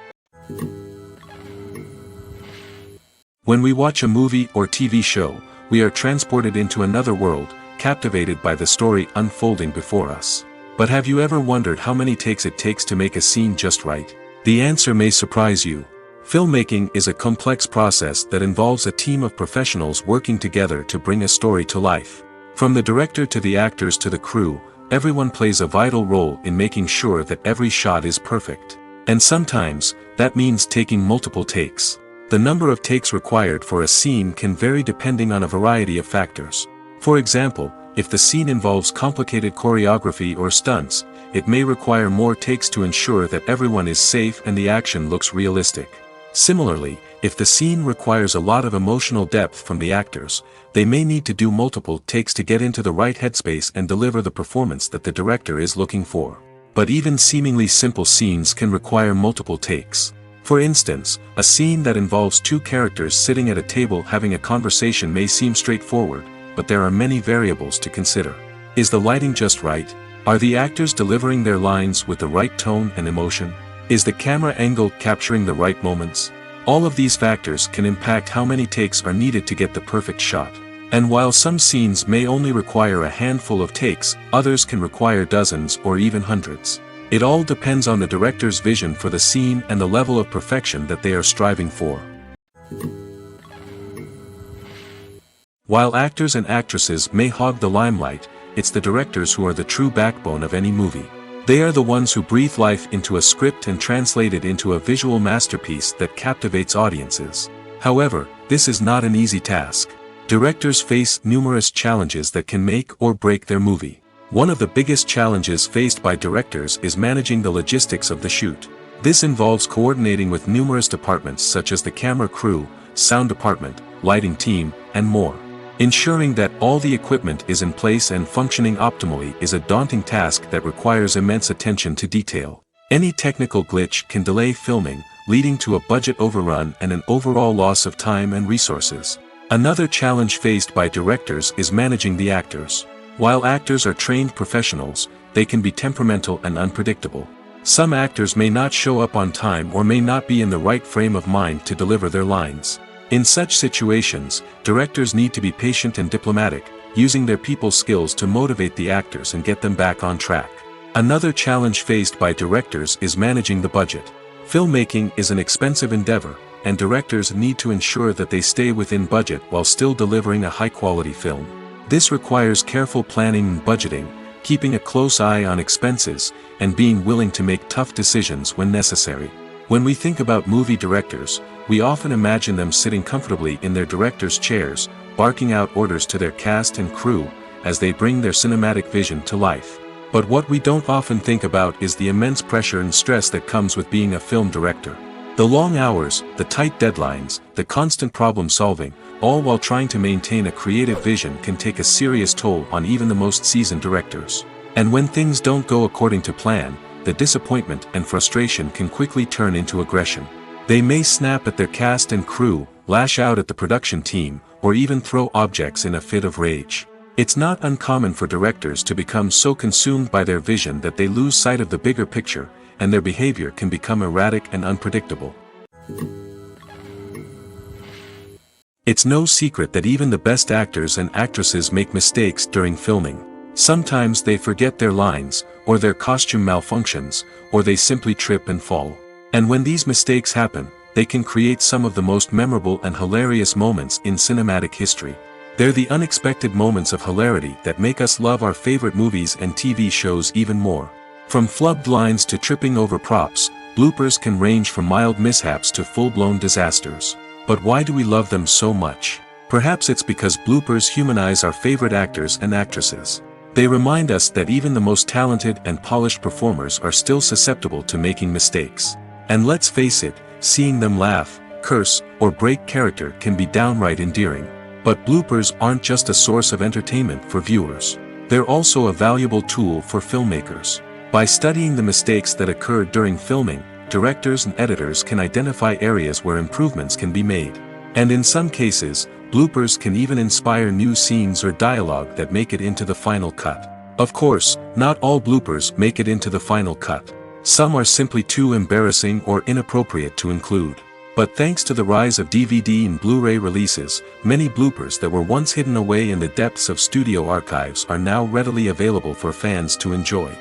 When we watch a movie or TV show, we are transported into another world, captivated by the story unfolding before us. But have you ever wondered how many takes it takes to make a scene just right? The answer may surprise you. Filmmaking is a complex process that involves a team of professionals working together to bring a story to life. From the director to the actors to the crew, everyone plays a vital role in making sure that every shot is perfect. And sometimes, that means taking multiple takes. The number of takes required for a scene can vary depending on a variety of factors. For example, if the scene involves complicated choreography or stunts, it may require more takes to ensure that everyone is safe and the action looks realistic. Similarly, if the scene requires a lot of emotional depth from the actors, they may need to do multiple takes to get into the right headspace and deliver the performance that the director is looking for. But even seemingly simple scenes can require multiple takes. For instance, a scene that involves two characters sitting at a table having a conversation may seem straightforward, but there are many variables to consider. Is the lighting just right? Are the actors delivering their lines with the right tone and emotion? Is the camera angle capturing the right moments? All of these factors can impact how many takes are needed to get the perfect shot. And while some scenes may only require a handful of takes, others can require dozens or even hundreds. It all depends on the director's vision for the scene and the level of perfection that they are striving for. While actors and actresses may hog the limelight, it's the directors who are the true backbone of any movie. They are the ones who breathe life into a script and translate it into a visual masterpiece that captivates audiences. However, this is not an easy task. Directors face numerous challenges that can make or break their movie. One of the biggest challenges faced by directors is managing the logistics of the shoot. This involves coordinating with numerous departments such as the camera crew, sound department, lighting team, and more. Ensuring that all the equipment is in place and functioning optimally is a daunting task that requires immense attention to detail. Any technical glitch can delay filming, leading to a budget overrun and an overall loss of time and resources. Another challenge faced by directors is managing the actors. While actors are trained professionals, they can be temperamental and unpredictable. Some actors may not show up on time or may not be in the right frame of mind to deliver their lines. In such situations, directors need to be patient and diplomatic, using their people skills to motivate the actors and get them back on track. Another challenge faced by directors is managing the budget. Filmmaking is an expensive endeavor, and directors need to ensure that they stay within budget while still delivering a high-quality film. This requires careful planning and budgeting, keeping a close eye on expenses, and being willing to make tough decisions when necessary. When we think about movie directors, we often imagine them sitting comfortably in their director's chairs, barking out orders to their cast and crew, as they bring their cinematic vision to life. But what we don't often think about is the immense pressure and stress that comes with being a film director. The long hours, the tight deadlines, the constant problem solving, all while trying to maintain a creative vision can take a serious toll on even the most seasoned directors. And when things don't go according to plan, the disappointment and frustration can quickly turn into aggression. They may snap at their cast and crew, lash out at the production team, or even throw objects in a fit of rage. It's not uncommon for directors to become so consumed by their vision that they lose sight of the bigger picture, and their behavior can become erratic and unpredictable. It's no secret that even the best actors and actresses make mistakes during filming. Sometimes they forget their lines, or their costume malfunctions, or they simply trip and fall. And when these mistakes happen, they can create some of the most memorable and hilarious moments in cinematic history. They're the unexpected moments of hilarity that make us love our favorite movies and TV shows even more. From flubbed lines to tripping over props, bloopers can range from mild mishaps to full-blown disasters. But why do we love them so much? Perhaps it's because bloopers humanize our favorite actors and actresses. They remind us that even the most talented and polished performers are still susceptible to making mistakes. And let's face it, seeing them laugh, curse, or break character can be downright endearing. But bloopers aren't just a source of entertainment for viewers. They're also a valuable tool for filmmakers. By studying the mistakes that occurred during filming, directors and editors can identify areas where improvements can be made. And in some cases, bloopers can even inspire new scenes or dialogue that make it into the final cut. Of course, not all bloopers make it into the final cut. Some are simply too embarrassing or inappropriate to include. But thanks to the rise of DVD and Blu-ray releases, many bloopers that were once hidden away in the depths of studio archives are now readily available for fans to enjoy.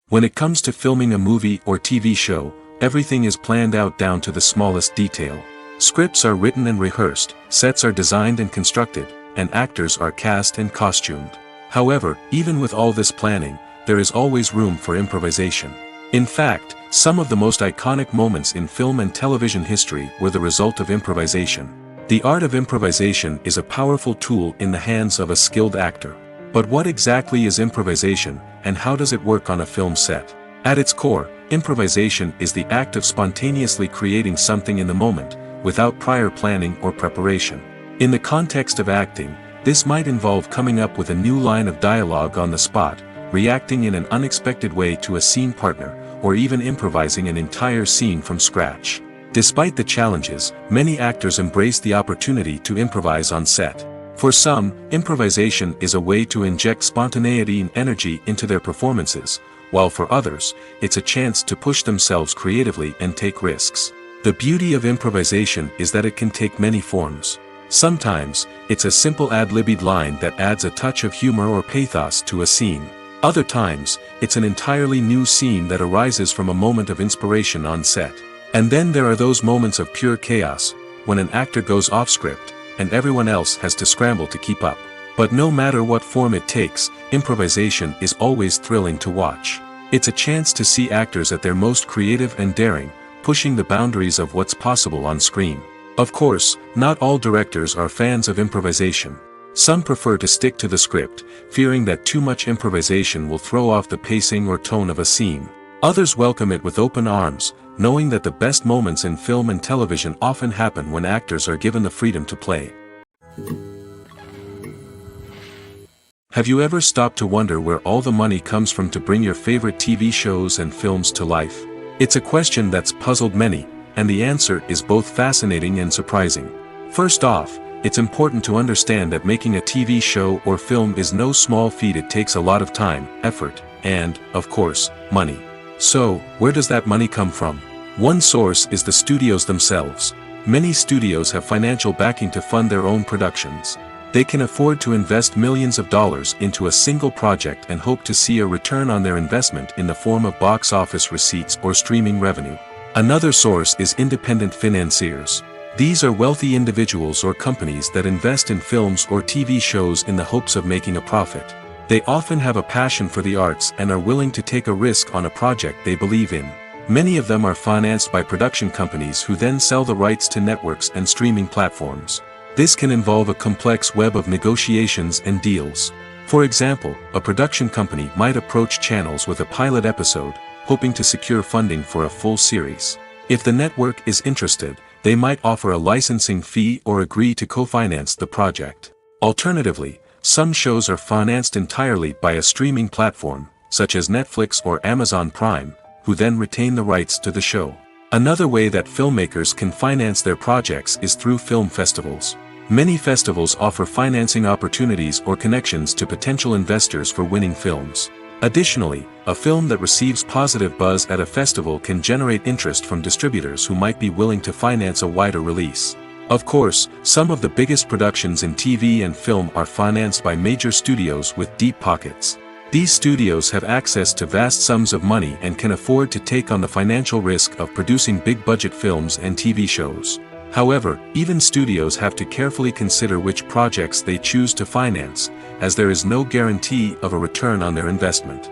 When it comes to filming a movie or TV show, everything is planned out down to the smallest detail. Scripts are written and rehearsed, sets are designed and constructed, and actors are cast and costumed. However, even with all this planning, there is always room for improvisation. In fact, some of the most iconic moments in film and television history were the result of improvisation. The art of improvisation is a powerful tool in the hands of a skilled actor. But what exactly is improvisation, and how does it work on a film set? At its core, improvisation is the act of spontaneously creating something in the moment, without prior planning or preparation. In the context of acting, this might involve coming up with a new line of dialogue on the spot, reacting in an unexpected way to a scene partner, or even improvising an entire scene from scratch. Despite the challenges, many actors embrace the opportunity to improvise on set. For some, improvisation is a way to inject spontaneity and energy into their performances, while for others, it's a chance to push themselves creatively and take risks. The beauty of improvisation is that it can take many forms. Sometimes, it's a simple ad-libbed line that adds a touch of humor or pathos to a scene. Other times, it's an entirely new scene that arises from a moment of inspiration on set. And then there are those moments of pure chaos, when an actor goes off script, and everyone else has to scramble to keep up. But no matter what form it takes, improvisation is always thrilling to watch. It's a chance to see actors at their most creative and daring, pushing the boundaries of what's possible on screen. Of course, not all directors are fans of improvisation. Some prefer to stick to the script, fearing that too much improvisation will throw off the pacing or tone of a scene. Others welcome it with open arms, knowing that the best moments in film and television often happen when actors are given the freedom to play. Have you ever stopped to wonder where all the money comes from to bring your favorite TV shows and films to life? It's a question that's puzzled many, and the answer is both fascinating and surprising. First off, it's important to understand that making a TV show or film is no small feat. It takes a lot of time, effort, and, of course, money. So, where does that money come from? One source is the studios themselves. Many studios have financial backing to fund their own productions. They can afford to invest millions of dollars into a single project and hope to see a return on their investment in the form of box office receipts or streaming revenue. Another source is independent financiers. These are wealthy individuals or companies that invest in films or TV shows in the hopes of making a profit. They often have a passion for the arts and are willing to take a risk on a project they believe in. Many of them are financed by production companies who then sell the rights to networks and streaming platforms. This can involve a complex web of negotiations and deals. For example, a production company might approach channels with a pilot episode, hoping to secure funding for a full series. If the network is interested, they might offer a licensing fee or agree to co-finance the project. Alternatively, some shows are financed entirely by a streaming platform, such as Netflix or Amazon Prime, who then retain the rights to the show. Another way that filmmakers can finance their projects is through film festivals. Many festivals offer financing opportunities or connections to potential investors for winning films. Additionally, a film that receives positive buzz at a festival can generate interest from distributors who might be willing to finance a wider release. Of course, some of the biggest productions in TV and film are financed by major studios with deep pockets. These studios have access to vast sums of money and can afford to take on the financial risk of producing big-budget films and TV shows. However, even studios have to carefully consider which projects they choose to finance, as there is no guarantee of a return on their investment.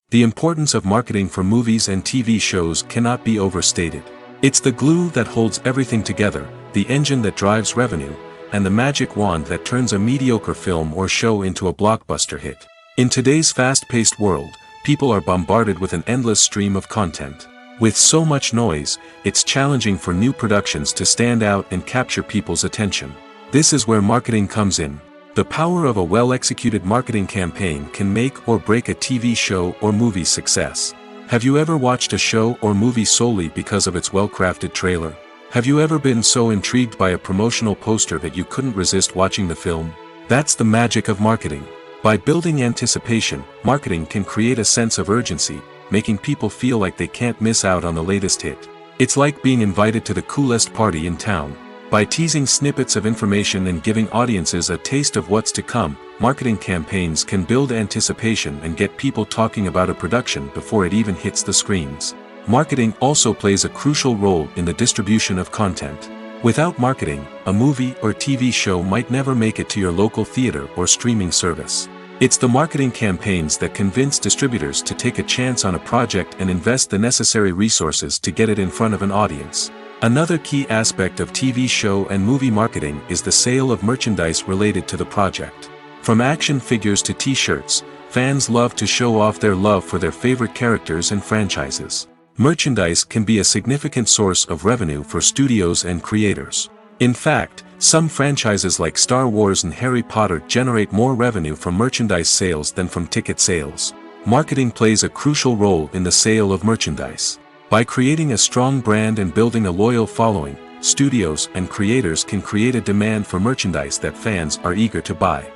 The importance of marketing for movies and TV shows cannot be overstated. It's the glue that holds everything together, the engine that drives revenue, and the magic wand that turns a mediocre film or show into a blockbuster hit. In today's fast-paced world, people are bombarded with an endless stream of content. With so much noise, it's challenging for new productions to stand out and capture people's attention. This is where marketing comes in. The power of a well-executed marketing campaign can make or break a TV show or movie's success. Have you ever watched a show or movie solely because of its well-crafted trailer? Have you ever been so intrigued by a promotional poster that you couldn't resist watching the film? That's the magic of marketing. By building anticipation, marketing can create a sense of urgency, making people feel like they can't miss out on the latest hit. It's like being invited to the coolest party in town. By teasing snippets of information and giving audiences a taste of what's to come, marketing campaigns can build anticipation and get people talking about a production before it even hits the screens. Marketing also plays a crucial role in the distribution of content. Without marketing, a movie or TV show might never make it to your local theater or streaming service. It's the marketing campaigns that convince distributors to take a chance on a project and invest the necessary resources to get it in front of an audience. Another key aspect of TV show and movie marketing is the sale of merchandise related to the project. From action figures to t-shirts, fans love to show off their love for their favorite characters and franchises. Merchandise can be a significant source of revenue for studios and creators. In fact, some franchises like Star Wars and Harry Potter generate more revenue from merchandise sales than from ticket sales. Marketing plays a crucial role in the sale of merchandise. By creating a strong brand and building a loyal following, studios and creators can create a demand for merchandise that fans are eager to buy.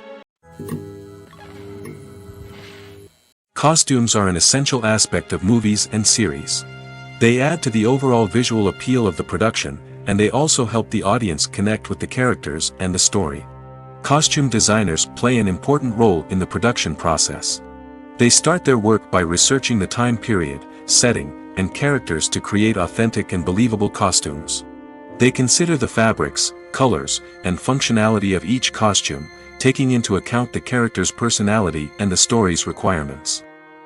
Costumes are an essential aspect of movies and series. They add to the overall visual appeal of the production, and they also help the audience connect with the characters and the story. Costume designers play an important role in the production process. They start their work by researching the time period, setting, and characters to create authentic and believable costumes. They consider the fabrics, colors, and functionality of each costume, taking into account the character's personality and the story's requirements.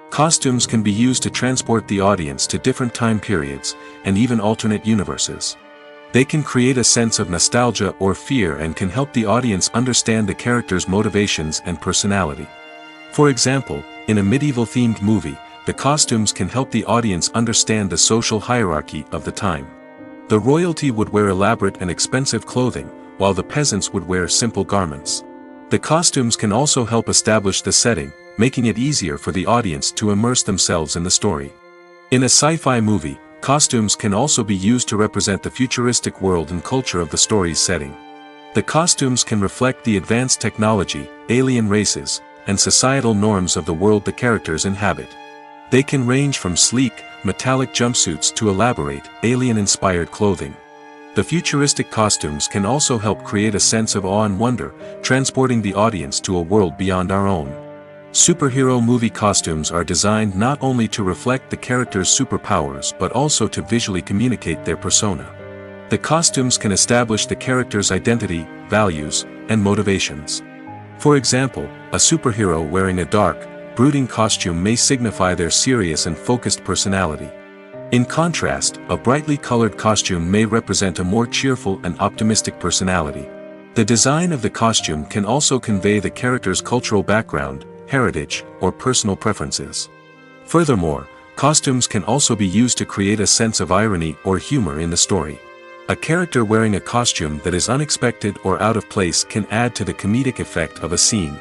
Costumes can be used to transport the audience to different time periods, and even alternate universes. They can create a sense of nostalgia or fear and can help the audience understand the character's motivations and personality. For example, in a medieval-themed movie, the costumes can help the audience understand the social hierarchy of the time. The royalty would wear elaborate and expensive clothing, while the peasants would wear simple garments. The costumes can also help establish the setting, making it easier for the audience to immerse themselves in the story. In a sci-fi movie, costumes can also be used to represent the futuristic world and culture of the story's setting. The costumes can reflect the advanced technology, alien races, and societal norms of the world the characters inhabit. They can range from sleek, metallic jumpsuits to elaborate, alien-inspired clothing. The futuristic costumes can also help create a sense of awe and wonder, transporting the audience to a world beyond our own. Superhero movie costumes are designed not only to reflect the character's superpowers but also to visually communicate their persona. The costumes can establish the character's identity, values, and motivations. For example, a superhero wearing a dark, brooding costume may signify their serious and focused personality. In contrast, a brightly colored costume may represent a more cheerful and optimistic personality. The design of the costume can also convey the character's cultural background, heritage, or personal preferences. Furthermore, costumes can also be used to create a sense of irony or humor in the story. A character wearing a costume that is unexpected or out of place can add to the comedic effect of a scene.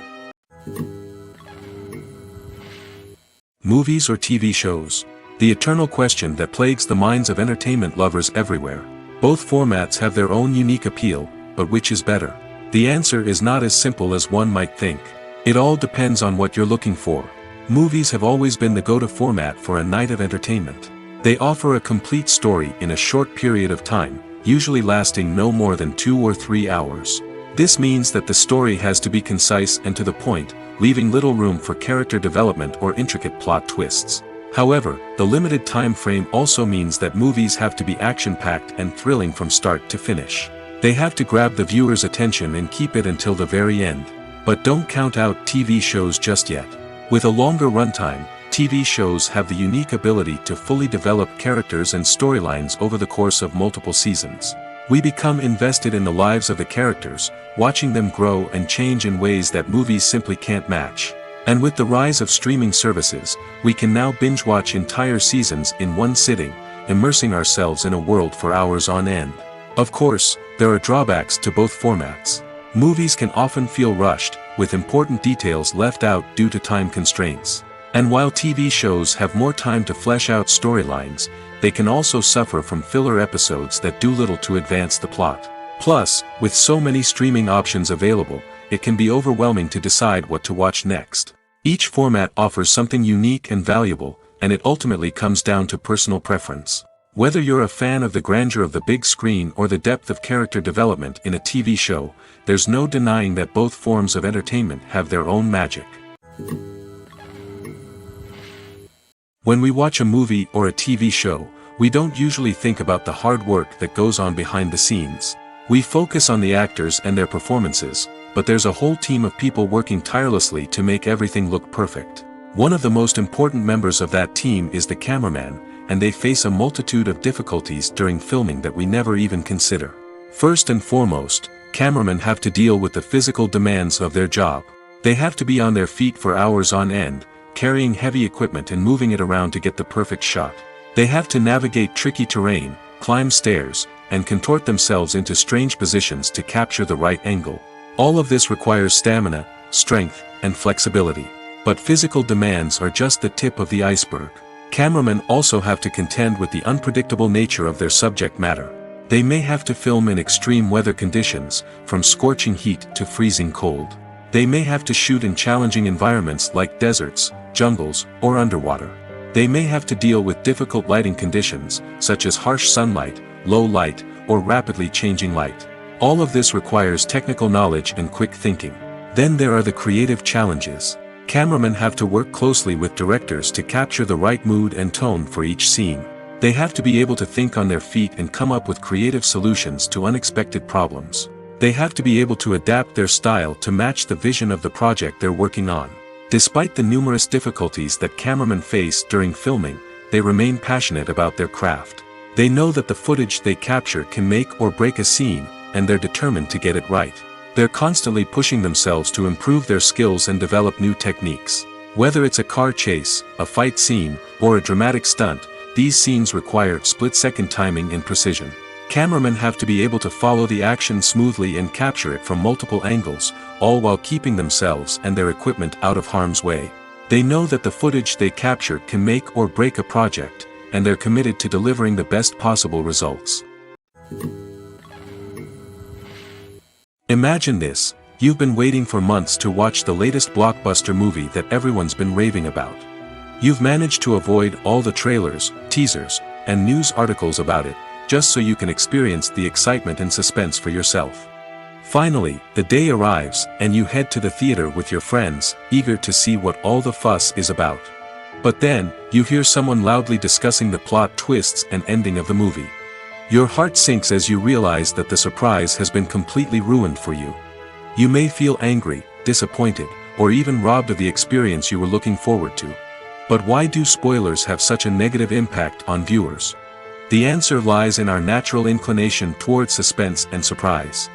Movies or TV shows? The eternal question that plagues the minds of entertainment lovers everywhere. Both formats have their own unique appeal, but which is better? The answer is not as simple as one might think. It all depends on what you're looking for. Movies have always been the go-to format for a night of entertainment. They offer a complete story in a short period of time, usually lasting no more than 2 or 3 hours. This means that the story has to be concise and to the point, leaving little room for character development or intricate plot twists. However, the limited time frame also means that movies have to be action-packed and thrilling from start to finish. They have to grab the viewer's attention and keep it until the very end. But don't count out TV shows just yet. With a longer runtime, TV shows have the unique ability to fully develop characters and storylines over the course of multiple seasons. We become invested in the lives of the characters, watching them grow and change in ways that movies simply can't match. And with the rise of streaming services, we can now binge-watch entire seasons in one sitting, immersing ourselves in a world for hours on end. Of course, there are drawbacks to both formats. Movies can often feel rushed, with important details left out due to time constraints. And while TV shows have more time to flesh out storylines, they can also suffer from filler episodes that do little to advance the plot. Plus, with so many streaming options available, it can be overwhelming to decide what to watch next. Each format offers something unique and valuable, and it ultimately comes down to personal preference. Whether you're a fan of the grandeur of the big screen or the depth of character development in a TV show, there's no denying that both forms of entertainment have their own magic. When we watch a movie or a TV show, we don't usually think about the hard work that goes on behind the scenes. We focus on the actors and their performances, but there's a whole team of people working tirelessly to make everything look perfect. One of the most important members of that team is the cameraman, and they face a multitude of difficulties during filming that we never even consider. First and foremost, cameramen have to deal with the physical demands of their job. They have to be on their feet for hours on end, carrying heavy equipment and moving it around to get the perfect shot. They have to navigate tricky terrain, climb stairs, and contort themselves into strange positions to capture the right angle. All of this requires stamina, strength, and flexibility. But physical demands are just the tip of the iceberg. Cameramen also have to contend with the unpredictable nature of their subject matter. They may have to film in extreme weather conditions, from scorching heat to freezing cold. They may have to shoot in challenging environments like deserts, jungles, or underwater. They may have to deal with difficult lighting conditions, such as harsh sunlight, low light, or rapidly changing light. All of this requires technical knowledge and quick thinking. Then there are the creative challenges. Cameramen have to work closely with directors to capture the right mood and tone for each scene. They have to be able to think on their feet and come up with creative solutions to unexpected problems. They have to be able to adapt their style to match the vision of the project they're working on. Despite the numerous difficulties that cameramen face during filming, they remain passionate about their craft. They know that the footage they capture can make or break a scene, and they're determined to get it right. They're constantly pushing themselves to improve their skills and develop new techniques. Whether it's a car chase, a fight scene, or a dramatic stunt, these scenes require split-second timing and precision. Cameramen have to be able to follow the action smoothly and capture it from multiple angles, all while keeping themselves and their equipment out of harm's way. They know that the footage they capture can make or break a project, and they're committed to delivering the best possible results. Imagine this: you've been waiting for months to watch the latest blockbuster movie that everyone's been raving about. You've managed to avoid all the trailers, teasers, and news articles about it, just so you can experience the excitement and suspense for yourself. Finally, the day arrives, and you head to the theater with your friends, eager to see what all the fuss is about. But then, you hear someone loudly discussing the plot twists and ending of the movie. Your heart sinks as you realize that the surprise has been completely ruined for you. You may feel angry, disappointed, or even robbed of the experience you were looking forward to. But why do spoilers have such a negative impact on viewers? The answer lies in our natural inclination toward suspense and surprise.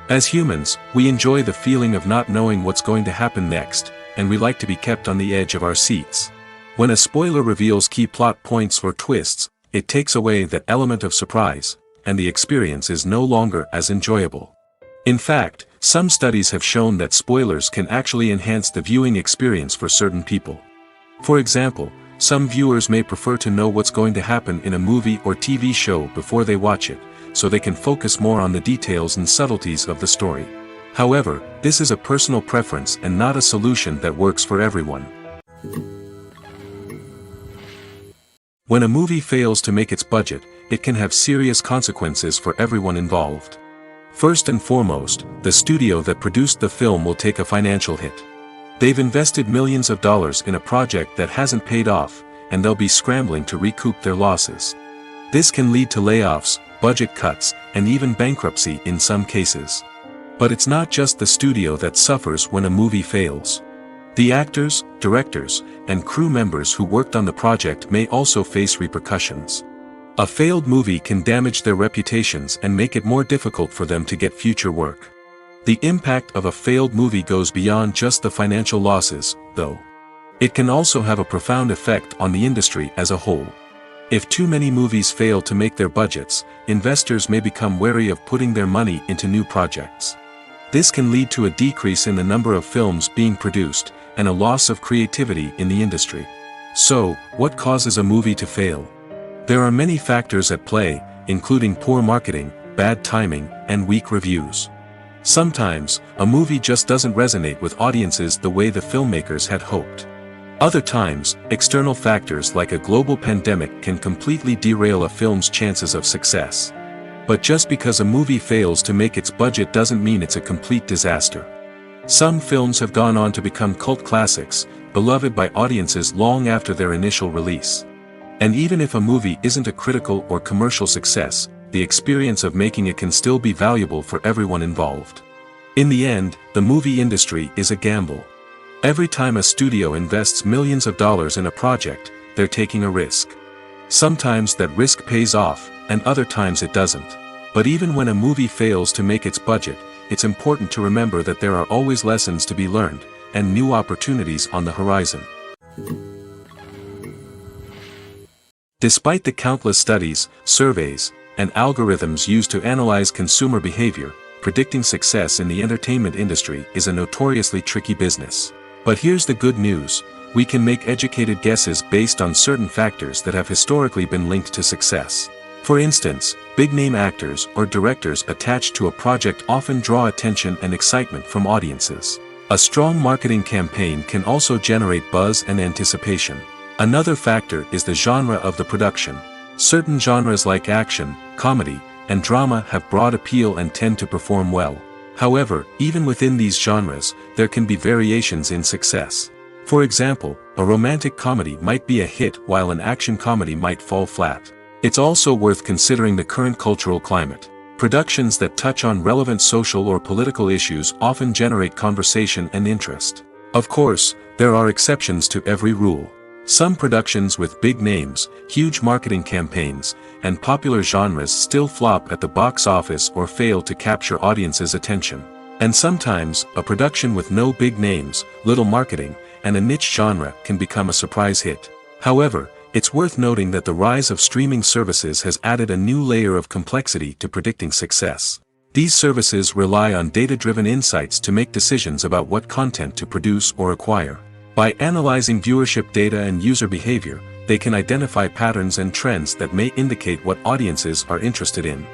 As humans, we enjoy the feeling of not knowing what's going to happen next, and we like to be kept on the edge of our seats. When a spoiler reveals key plot points or twists, it takes away that element of surprise, and the experience is no longer as enjoyable. In fact, some studies have shown that spoilers can actually enhance the viewing experience for certain people. For example, some viewers may prefer to know what's going to happen in a movie or TV show before they watch it, so they can focus more on the details and subtleties of the story. However, this is a personal preference and not a solution that works for everyone. When a movie fails to make its budget, it can have serious consequences for everyone involved. First and foremost, the studio that produced the film will take a financial hit. They've invested millions of dollars in a project that hasn't paid off, and they'll be scrambling to recoup their losses. This can lead to layoffs, budget cuts, and even bankruptcy in some cases. But it's not just the studio that suffers when a movie fails. The actors, directors, and crew members who worked on the project may also face repercussions. A failed movie can damage their reputations and make it more difficult for them to get future work. The impact of a failed movie goes beyond just the financial losses, though. It can also have a profound effect on the industry as a whole. If too many movies fail to make their budgets, investors may become wary of putting their money into new projects. This can lead to a decrease in the number of films being produced, and a loss of creativity in the industry. So, what causes a movie to fail? There are many factors at play, including poor marketing, bad timing, and weak reviews. Sometimes, a movie just doesn't resonate with audiences the way the filmmakers had hoped. Other times, external factors like a global pandemic can completely derail a film's chances of success. But just because a movie fails to make its budget doesn't mean it's a complete disaster. Some films have gone on to become cult classics, beloved by audiences long after their initial release. And even if a movie isn't a critical or commercial success, the experience of making it can still be valuable for everyone involved. In the end, the movie industry is a gamble. Every time a studio invests millions of dollars in a project, they're taking a risk. Sometimes that risk pays off, and other times it doesn't. But even when a movie fails to make its budget, it's important to remember that there are always lessons to be learned, and new opportunities on the horizon. Despite the countless studies, surveys, and algorithms used to analyze consumer behavior, predicting success in the entertainment industry is a notoriously tricky business. But here's the good news: we can make educated guesses based on certain factors that have historically been linked to success. For instance, big-name actors or directors attached to a project often draw attention and excitement from audiences. A strong marketing campaign can also generate buzz and anticipation. Another factor is the genre of the production. Certain genres like action, comedy, and drama have broad appeal and tend to perform well. However, even within these genres, there can be variations in success. For example, a romantic comedy might be a hit while an action comedy might fall flat. It's also worth considering the current cultural climate. Productions that touch on relevant social or political issues often generate conversation and interest. Of course, there are exceptions to every rule. Some productions with big names, huge marketing campaigns, and popular genres still flop at the box office or fail to capture audiences' attention. And sometimes, a production with no big names, little marketing, and a niche genre can become a surprise hit. However, it's worth noting that the rise of streaming services has added a new layer of complexity to predicting success. These services rely on data-driven insights to make decisions about what content to produce or acquire. By analyzing viewership data and user behavior, they can identify patterns and trends that may indicate what audiences are interested in.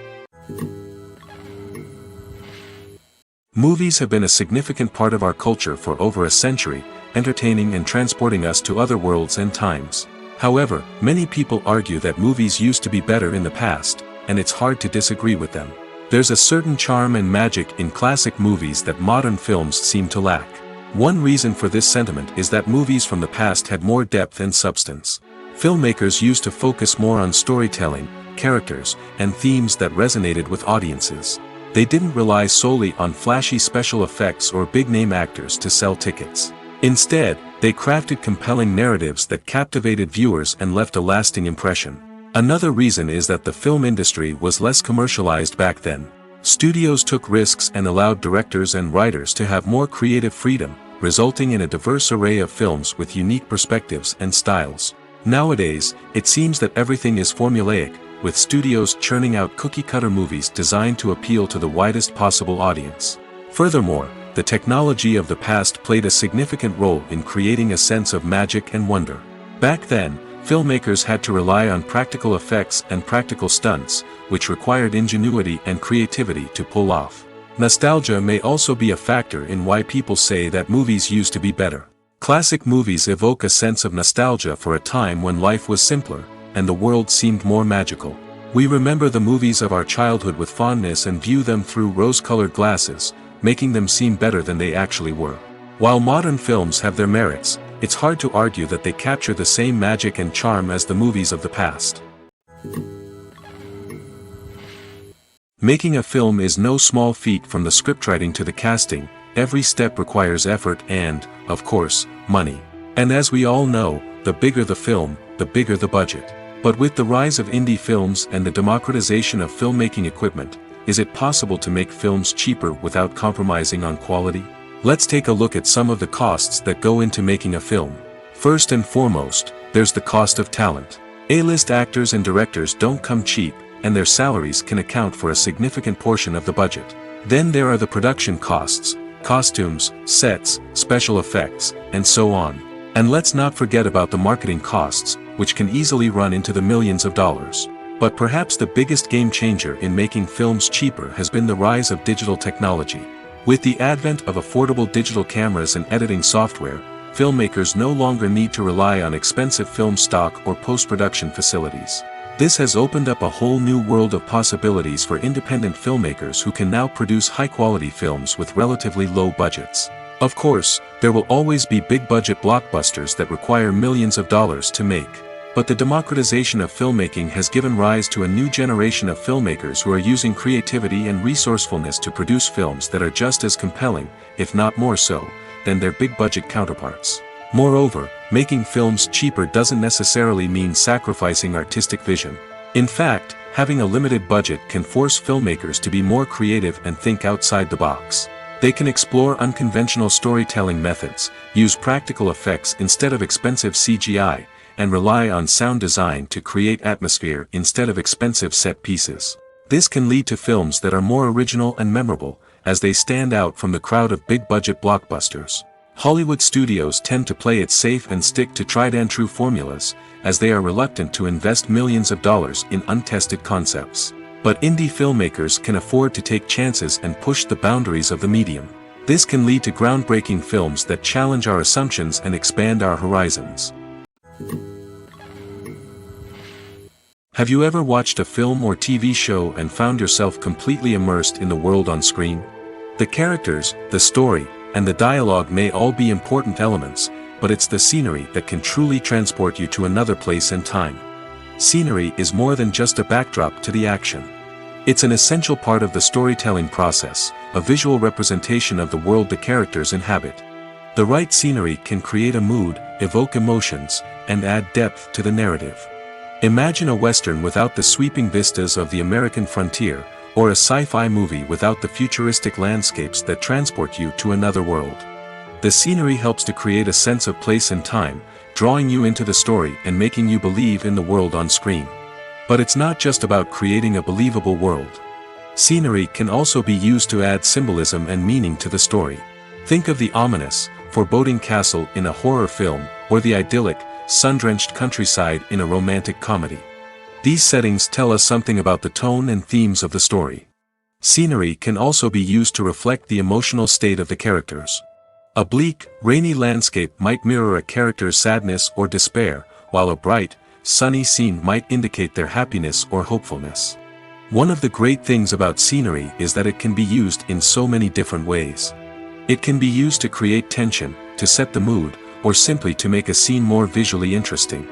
Movies have been a significant part of our culture for over a century, entertaining and transporting us to other worlds and times. However, many people argue that movies used to be better in the past, and it's hard to disagree with them. There's a certain charm and magic in classic movies that modern films seem to lack. One reason for this sentiment is that movies from the past had more depth and substance. Filmmakers used to focus more on storytelling, characters, and themes that resonated with audiences. They didn't rely solely on flashy special effects or big-name actors to sell tickets. Instead, they crafted compelling narratives that captivated viewers and left a lasting impression. Another reason is that the film industry was less commercialized back then. Studios took risks and allowed directors and writers to have more creative freedom, resulting in a diverse array of films with unique perspectives and styles. Nowadays, it seems that everything is formulaic, with studios churning out cookie-cutter movies designed to appeal to the widest possible audience. Furthermore, the technology of the past played a significant role in creating a sense of magic and wonder. Back then, filmmakers had to rely on practical effects and practical stunts, which required ingenuity and creativity to pull off. Nostalgia may also be a factor in why people say that movies used to be better. Classic movies evoke a sense of nostalgia for a time when life was simpler, and the world seemed more magical. We remember the movies of our childhood with fondness and view them through rose-colored glasses, making them seem better than they actually were. While modern films have their merits, it's hard to argue that they capture the same magic and charm as the movies of the past. Making a film is no small feat. From the scriptwriting to the casting, every step requires effort and, of course, money. And as we all know, the bigger the film, the bigger the budget. But with the rise of indie films and the democratization of filmmaking equipment, is it possible to make films cheaper without compromising on quality? Let's take a look at some of the costs that go into making a film. First and foremost, there's the cost of talent. A-list actors and directors don't come cheap, and their salaries can account for a significant portion of the budget. Then there are the production costs, costumes, sets, special effects, and so on. And let's not forget about the marketing costs, which can easily run into the millions of dollars. But perhaps the biggest game changer in making films cheaper has been the rise of digital technology. With the advent of affordable digital cameras and editing software, filmmakers no longer need to rely on expensive film stock or post-production facilities. This has opened up a whole new world of possibilities for independent filmmakers who can now produce high-quality films with relatively low budgets. Of course, there will always be big-budget blockbusters that require millions of dollars to make. But the democratization of filmmaking has given rise to a new generation of filmmakers who are using creativity and resourcefulness to produce films that are just as compelling, if not more so, than their big-budget counterparts. Moreover, making films cheaper doesn't necessarily mean sacrificing artistic vision. In fact, having a limited budget can force filmmakers to be more creative and think outside the box. They can explore unconventional storytelling methods, use practical effects instead of expensive CGI, and rely on sound design to create atmosphere instead of expensive set pieces. This can lead to films that are more original and memorable, as they stand out from the crowd of big-budget blockbusters. Hollywood studios tend to play it safe and stick to tried-and-true formulas, as they are reluctant to invest millions of dollars in untested concepts. But indie filmmakers can afford to take chances and push the boundaries of the medium. This can lead to groundbreaking films that challenge our assumptions and expand our horizons. Have you ever watched a film or TV show and found yourself completely immersed in the world on screen? The characters, the story, and the dialogue may all be important elements, but it's the scenery that can truly transport you to another place and time. Scenery is more than just a backdrop to the action. It's an essential part of the storytelling process, a visual representation of the world the characters inhabit. The right scenery can create a mood, evoke emotions, and add depth to the narrative. Imagine a Western without the sweeping vistas of the American frontier, or a sci-fi movie without the futuristic landscapes that transport you to another world. The scenery helps to create a sense of place and time, drawing you into the story and making you believe in the world on screen. But it's not just about creating a believable world. Scenery can also be used to add symbolism and meaning to the story. Think of the ominous, foreboding castle in a horror film, or the idyllic, sun-drenched countryside in a romantic comedy. These settings tell us something about the tone and themes of the story. Scenery can also be used to reflect the emotional state of the characters. A bleak, rainy landscape might mirror a character's sadness or despair, while a bright, sunny scene might indicate their happiness or hopefulness. One of the great things about scenery is that it can be used in so many different ways. It can be used to create tension, to set the mood, or simply to make a scene more visually interesting.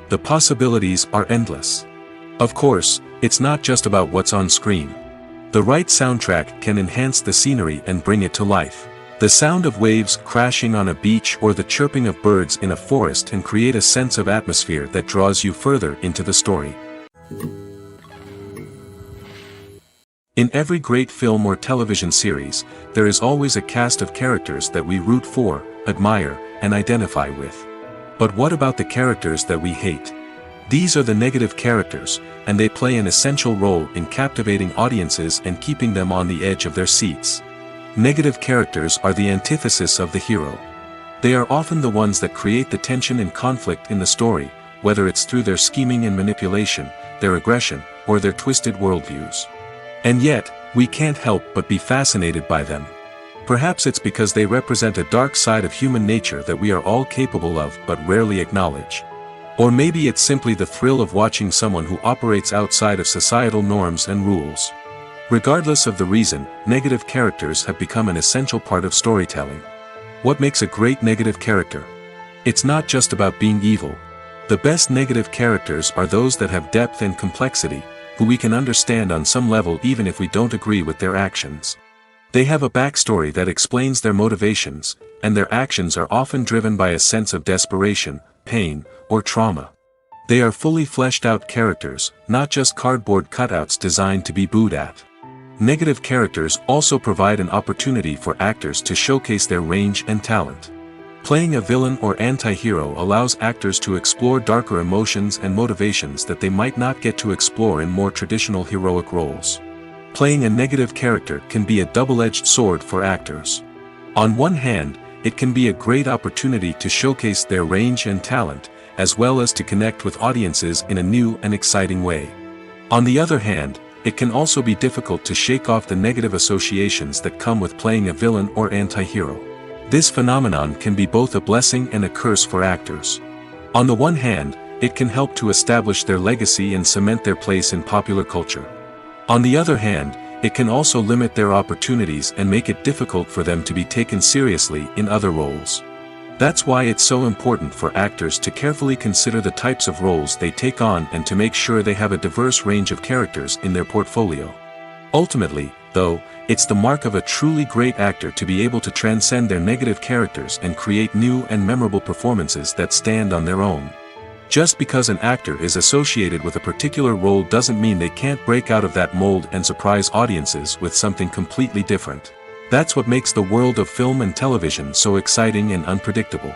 The possibilities are endless. Of course, it's not just about what's on screen. The right soundtrack can enhance the scenery and bring it to life. The sound of waves crashing on a beach or the chirping of birds in a forest can create a sense of atmosphere that draws you further into the story. In every great film or television series, there is always a cast of characters that we root for, admire, and identify with. But what about the characters that we hate? These are the negative characters, and they play an essential role in captivating audiences and keeping them on the edge of their seats. Negative characters are the antithesis of the hero. They are often the ones that create the tension and conflict in the story, whether it's through their scheming and manipulation, their aggression, or their twisted worldviews. And yet, we can't help but be fascinated by them. Perhaps it's because they represent a dark side of human nature that we are all capable of but rarely acknowledge. Or maybe it's simply the thrill of watching someone who operates outside of societal norms and rules. Regardless of the reason, negative characters have become an essential part of storytelling. What makes a great negative character? It's not just about being evil. The best negative characters are those that have depth and complexity, who we can understand on some level even if we don't agree with their actions. They have a backstory that explains their motivations, and their actions are often driven by a sense of desperation, pain, or trauma. They are fully fleshed out characters, not just cardboard cutouts designed to be booed at. Negative characters also provide an opportunity for actors to showcase their range and talent. Playing a villain or anti-hero allows actors to explore darker emotions and motivations that they might not get to explore in more traditional heroic roles. Playing a negative character can be a double-edged sword for actors. On one hand, it can be a great opportunity to showcase their range and talent, as well as to connect with audiences in a new and exciting way. On the other hand, it can also be difficult to shake off the negative associations that come with playing a villain or anti-hero. This phenomenon can be both a blessing and a curse for actors. On the one hand, it can help to establish their legacy and cement their place in popular culture. On the other hand, it can also limit their opportunities and make it difficult for them to be taken seriously in other roles. That's why it's so important for actors to carefully consider the types of roles they take on and to make sure they have a diverse range of characters in their portfolio. Ultimately, though, it's the mark of a truly great actor to be able to transcend their negative characters and create new and memorable performances that stand on their own. Just because an actor is associated with a particular role doesn't mean they can't break out of that mold and surprise audiences with something completely different. That's what makes the world of film and television so exciting and unpredictable.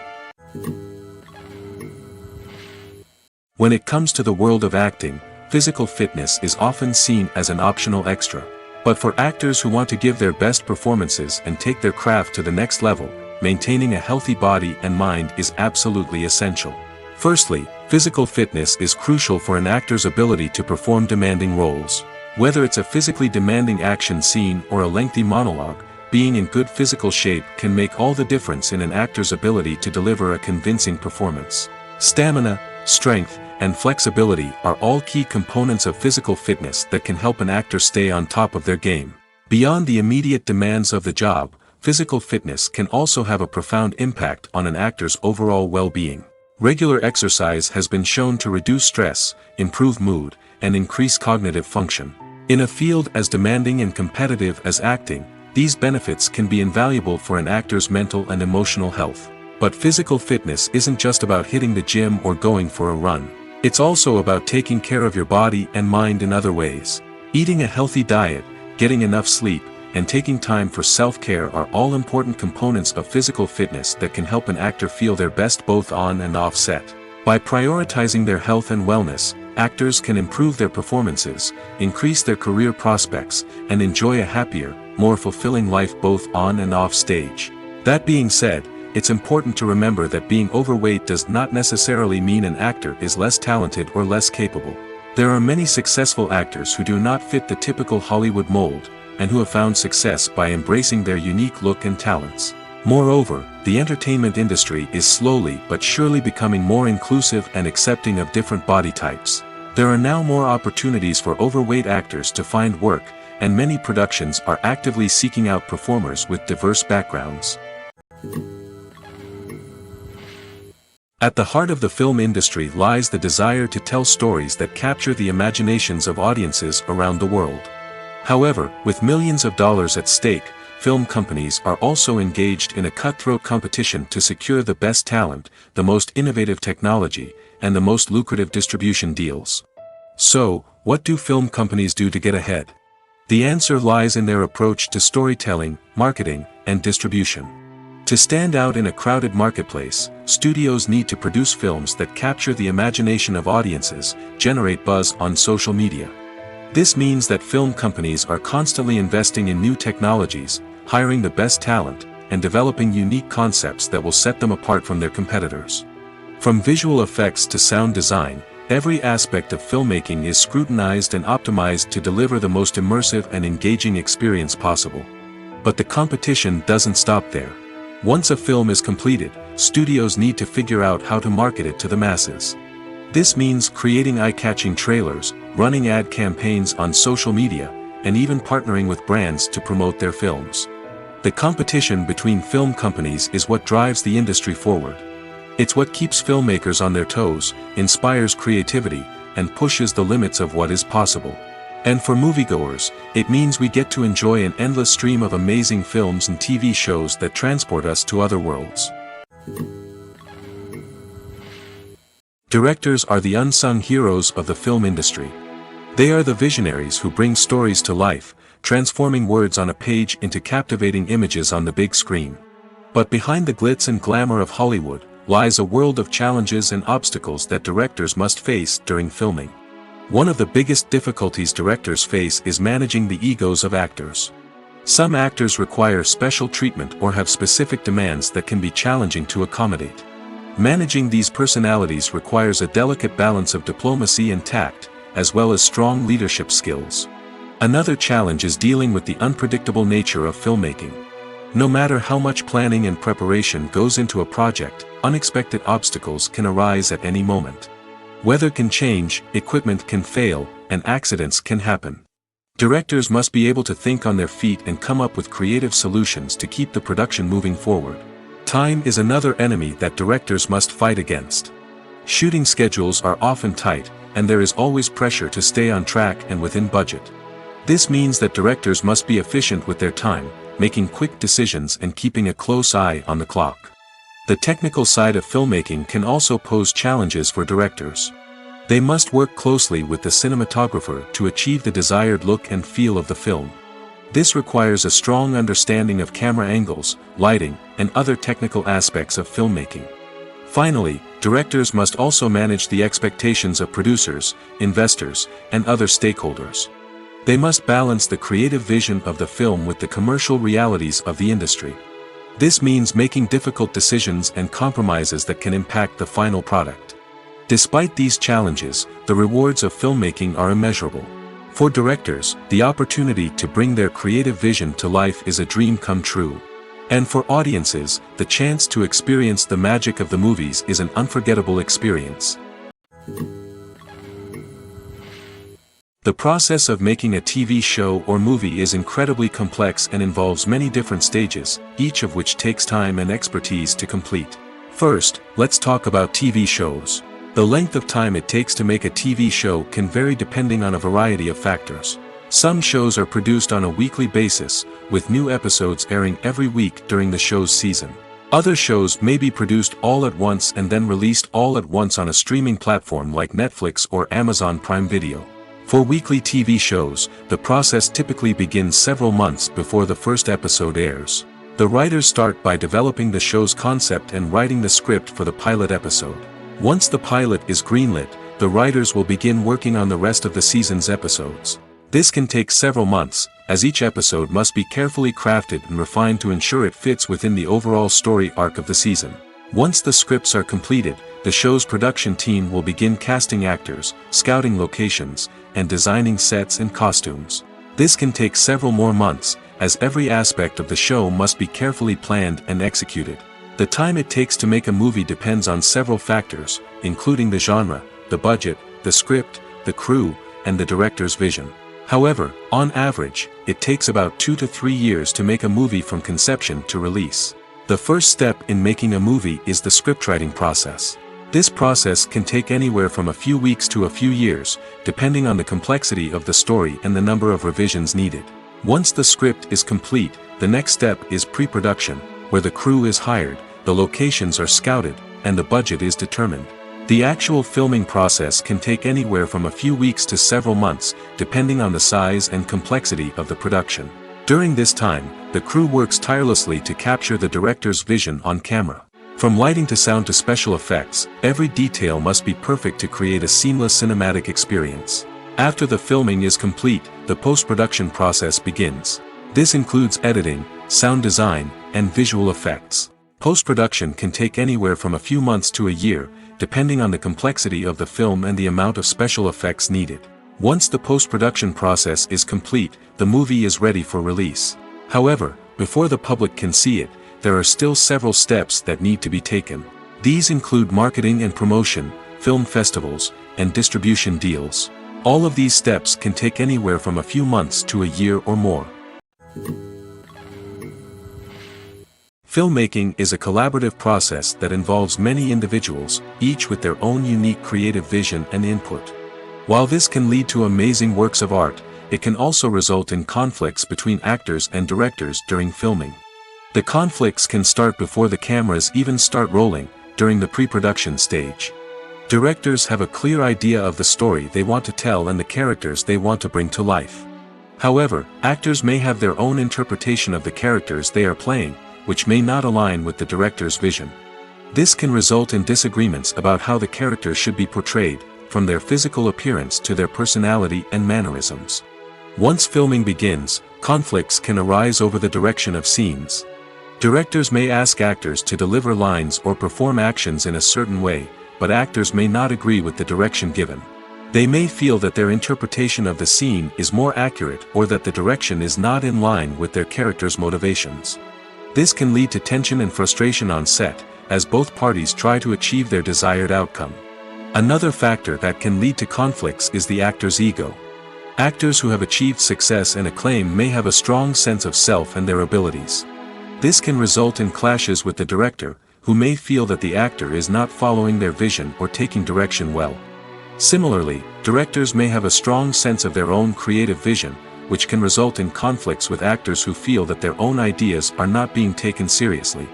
When it comes to the world of acting, physical fitness is often seen as an optional extra. But for actors who want to give their best performances and take their craft to the next level, maintaining a healthy body and mind is absolutely essential. Firstly, physical fitness is crucial for an actor's ability to perform demanding roles. Whether it's a physically demanding action scene or a lengthy monologue, being in good physical shape can make all the difference in an actor's ability to deliver a convincing performance. Stamina, strength, and flexibility are all key components of physical fitness that can help an actor stay on top of their game. Beyond the immediate demands of the job, physical fitness can also have a profound impact on an actor's overall well-being. Regular exercise has been shown to reduce stress, improve mood, and increase cognitive function. In a field as demanding and competitive as acting, these benefits can be invaluable for an actor's mental and emotional health. But physical fitness isn't just about hitting the gym or going for a run. It's also about taking care of your body and mind in other ways. Eating a healthy diet, getting enough sleep, and taking time for self-care are all important components of physical fitness that can help an actor feel their best both on and off set. By prioritizing their health and wellness, actors can improve their performances, increase their career prospects, and enjoy a happier, more fulfilling life both on and off stage. That being said, it's important to remember that being overweight does not necessarily mean an actor is less talented or less capable. There are many successful actors who do not fit the typical Hollywood mold, and who have found success by embracing their unique look and talents. Moreover, the entertainment industry is slowly but surely becoming more inclusive and accepting of different body types. There are now more opportunities for overweight actors to find work, and many productions are actively seeking out performers with diverse backgrounds. At the heart of the film industry lies the desire to tell stories that capture the imaginations of audiences around the world. However, with millions of dollars at stake, film companies are also engaged in a cutthroat competition to secure the best talent, the most innovative technology, and the most lucrative distribution deals. So, what do film companies do to get ahead? The answer lies in their approach to storytelling, marketing, and distribution. To stand out in a crowded marketplace, studios need to produce films that capture the imagination of audiences, generate buzz on social media. This means that film companies are constantly investing in new technologies, hiring the best talent, and developing unique concepts that will set them apart from their competitors. From visual effects to sound design, every aspect of filmmaking is scrutinized and optimized to deliver the most immersive and engaging experience possible. But the competition doesn't stop there. Once a film is completed, studios need to figure out how to market it to the masses. This means creating eye-catching trailers, running ad campaigns on social media, and even partnering with brands to promote their films. The competition between film companies is what drives the industry forward. It's what keeps filmmakers on their toes, inspires creativity, and pushes the limits of what is possible. And for moviegoers, it means we get to enjoy an endless stream of amazing films and TV shows that transport us to other worlds. Directors are the unsung heroes of the film industry. They are the visionaries who bring stories to life, transforming words on a page into captivating images on the big screen. But behind the glitz and glamour of Hollywood lies a world of challenges and obstacles that directors must face during filming. One of the biggest difficulties directors face is managing the egos of actors. Some actors require special treatment or have specific demands that can be challenging to accommodate. Managing these personalities requires a delicate balance of diplomacy and tact, as well as strong leadership skills. Another challenge is dealing with the unpredictable nature of filmmaking. No matter how much planning and preparation goes into a project, unexpected obstacles can arise at any moment. Weather can change, equipment can fail, and accidents can happen. Directors must be able to think on their feet and come up with creative solutions to keep the production moving forward. Time is another enemy that directors must fight against. Shooting schedules are often tight, and there is always pressure to stay on track and within budget. This means that directors must be efficient with their time, making quick decisions and keeping a close eye on the clock. The technical side of filmmaking can also pose challenges for directors. They must work closely with the cinematographer to achieve the desired look and feel of the film. This requires a strong understanding of camera angles, lighting, and other technical aspects of filmmaking. Finally, directors must also manage the expectations of producers, investors, and other stakeholders. They must balance the creative vision of the film with the commercial realities of the industry. This means making difficult decisions and compromises that can impact the final product. Despite these challenges, the rewards of filmmaking are immeasurable. For directors, the opportunity to bring their creative vision to life is a dream come true. And for audiences, the chance to experience the magic of the movies is an unforgettable experience. The process of making a TV show or movie is incredibly complex and involves many different stages, each of which takes time and expertise to complete. First, let's talk about TV shows. The length of time it takes to make a TV show can vary depending on a variety of factors. Some shows are produced on a weekly basis, with new episodes airing every week during the show's season. Other shows may be produced all at once and then released all at once on a streaming platform like Netflix or Amazon Prime Video. For weekly TV shows, the process typically begins several months before the first episode airs. The writers start by developing the show's concept and writing the script for the pilot episode. Once the pilot is greenlit, the writers will begin working on the rest of the season's episodes. This can take several months, as each episode must be carefully crafted and refined to ensure it fits within the overall story arc of the season. Once the scripts are completed, the show's production team will begin casting actors, scouting locations, and designing sets and costumes. This can take several more months, as every aspect of the show must be carefully planned and executed. The time it takes to make a movie depends on several factors, including the genre, the budget, the script, the crew, and the director's vision. However, on average, it takes about 2 to 3 years to make a movie from conception to release. The first step in making a movie is the scriptwriting process. This process can take anywhere from a few weeks to a few years, depending on the complexity of the story and the number of revisions needed. Once the script is complete, the next step is pre-production, where the crew is hired, the locations are scouted, and the budget is determined. The actual filming process can take anywhere from a few weeks to several months, depending on the size and complexity of the production. During this time, the crew works tirelessly to capture the director's vision on camera. From lighting to sound to special effects, every detail must be perfect to create a seamless cinematic experience. After the filming is complete, the post-production process begins. This includes editing, sound design, and visual effects. Post-production can take anywhere from a few months to a year, depending on the complexity of the film and the amount of special effects needed. Once the post-production process is complete, the movie is ready for release. However, before the public can see it, there are still several steps that need to be taken. These include marketing and promotion, film festivals, and distribution deals. All of these steps can take anywhere from a few months to a year or more. Filmmaking is a collaborative process that involves many individuals, each with their own unique creative vision and input. While this can lead to amazing works of art, it can also result in conflicts between actors and directors during filming. The conflicts can start before the cameras even start rolling, during the pre-production stage. Directors have a clear idea of the story they want to tell and the characters they want to bring to life. However, actors may have their own interpretation of the characters they are playing, which may not align with the director's vision. This can result in disagreements about how the characters should be portrayed, from their physical appearance to their personality and mannerisms. Once filming begins, conflicts can arise over the direction of scenes. Directors may ask actors to deliver lines or perform actions in a certain way, but actors may not agree with the direction given. They may feel that their interpretation of the scene is more accurate or that the direction is not in line with their character's motivations. This can lead to tension and frustration on set, as both parties try to achieve their desired outcome. Another factor that can lead to conflicts is the actor's ego. Actors who have achieved success and acclaim may have a strong sense of self and their abilities. This can result in clashes with the director, who may feel that the actor is not following their vision or taking direction well. Similarly, directors may have a strong sense of their own creative vision, which can result in conflicts with actors who feel that their own ideas are not being taken seriously.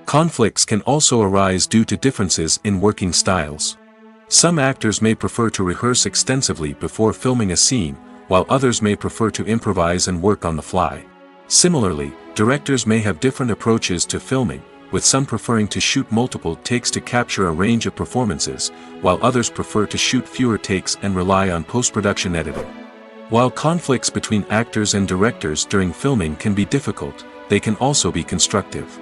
Conflicts can also arise due to differences in working styles. Some actors may prefer to rehearse extensively before filming a scene, while others may prefer to improvise and work on the fly. Similarly, directors may have different approaches to filming, with some preferring to shoot multiple takes to capture a range of performances, while others prefer to shoot fewer takes and rely on post-production editing. While conflicts between actors and directors during filming can be difficult, they can also be constructive.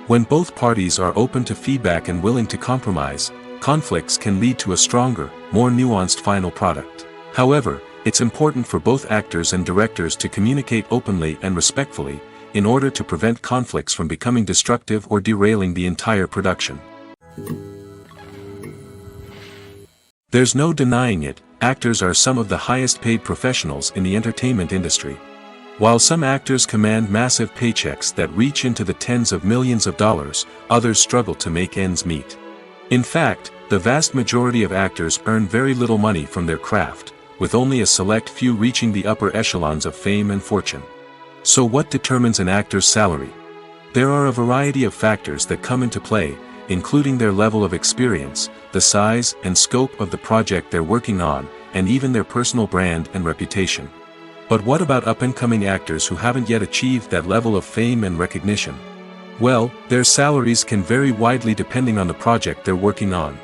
When both parties are open to feedback and willing to compromise, conflicts can lead to a stronger, more nuanced final product. However, it's important for both actors and directors to communicate openly and respectfully, in order to prevent conflicts from becoming destructive or derailing the entire production. There's no denying it, actors are some of the highest paid professionals in the entertainment industry. While some actors command massive paychecks that reach into the tens of millions of dollars, others struggle to make ends meet. In fact, the vast majority of actors earn very little money from their craft, with only a select few reaching the upper echelons of fame and fortune. So what determines an actor's salary? There are a variety of factors that come into play, including their level of experience, the size and scope of the project they're working on, and even their personal brand and reputation. But what about up-and-coming actors who haven't yet achieved that level of fame and recognition? Well, their salaries can vary widely depending on the project they're working on.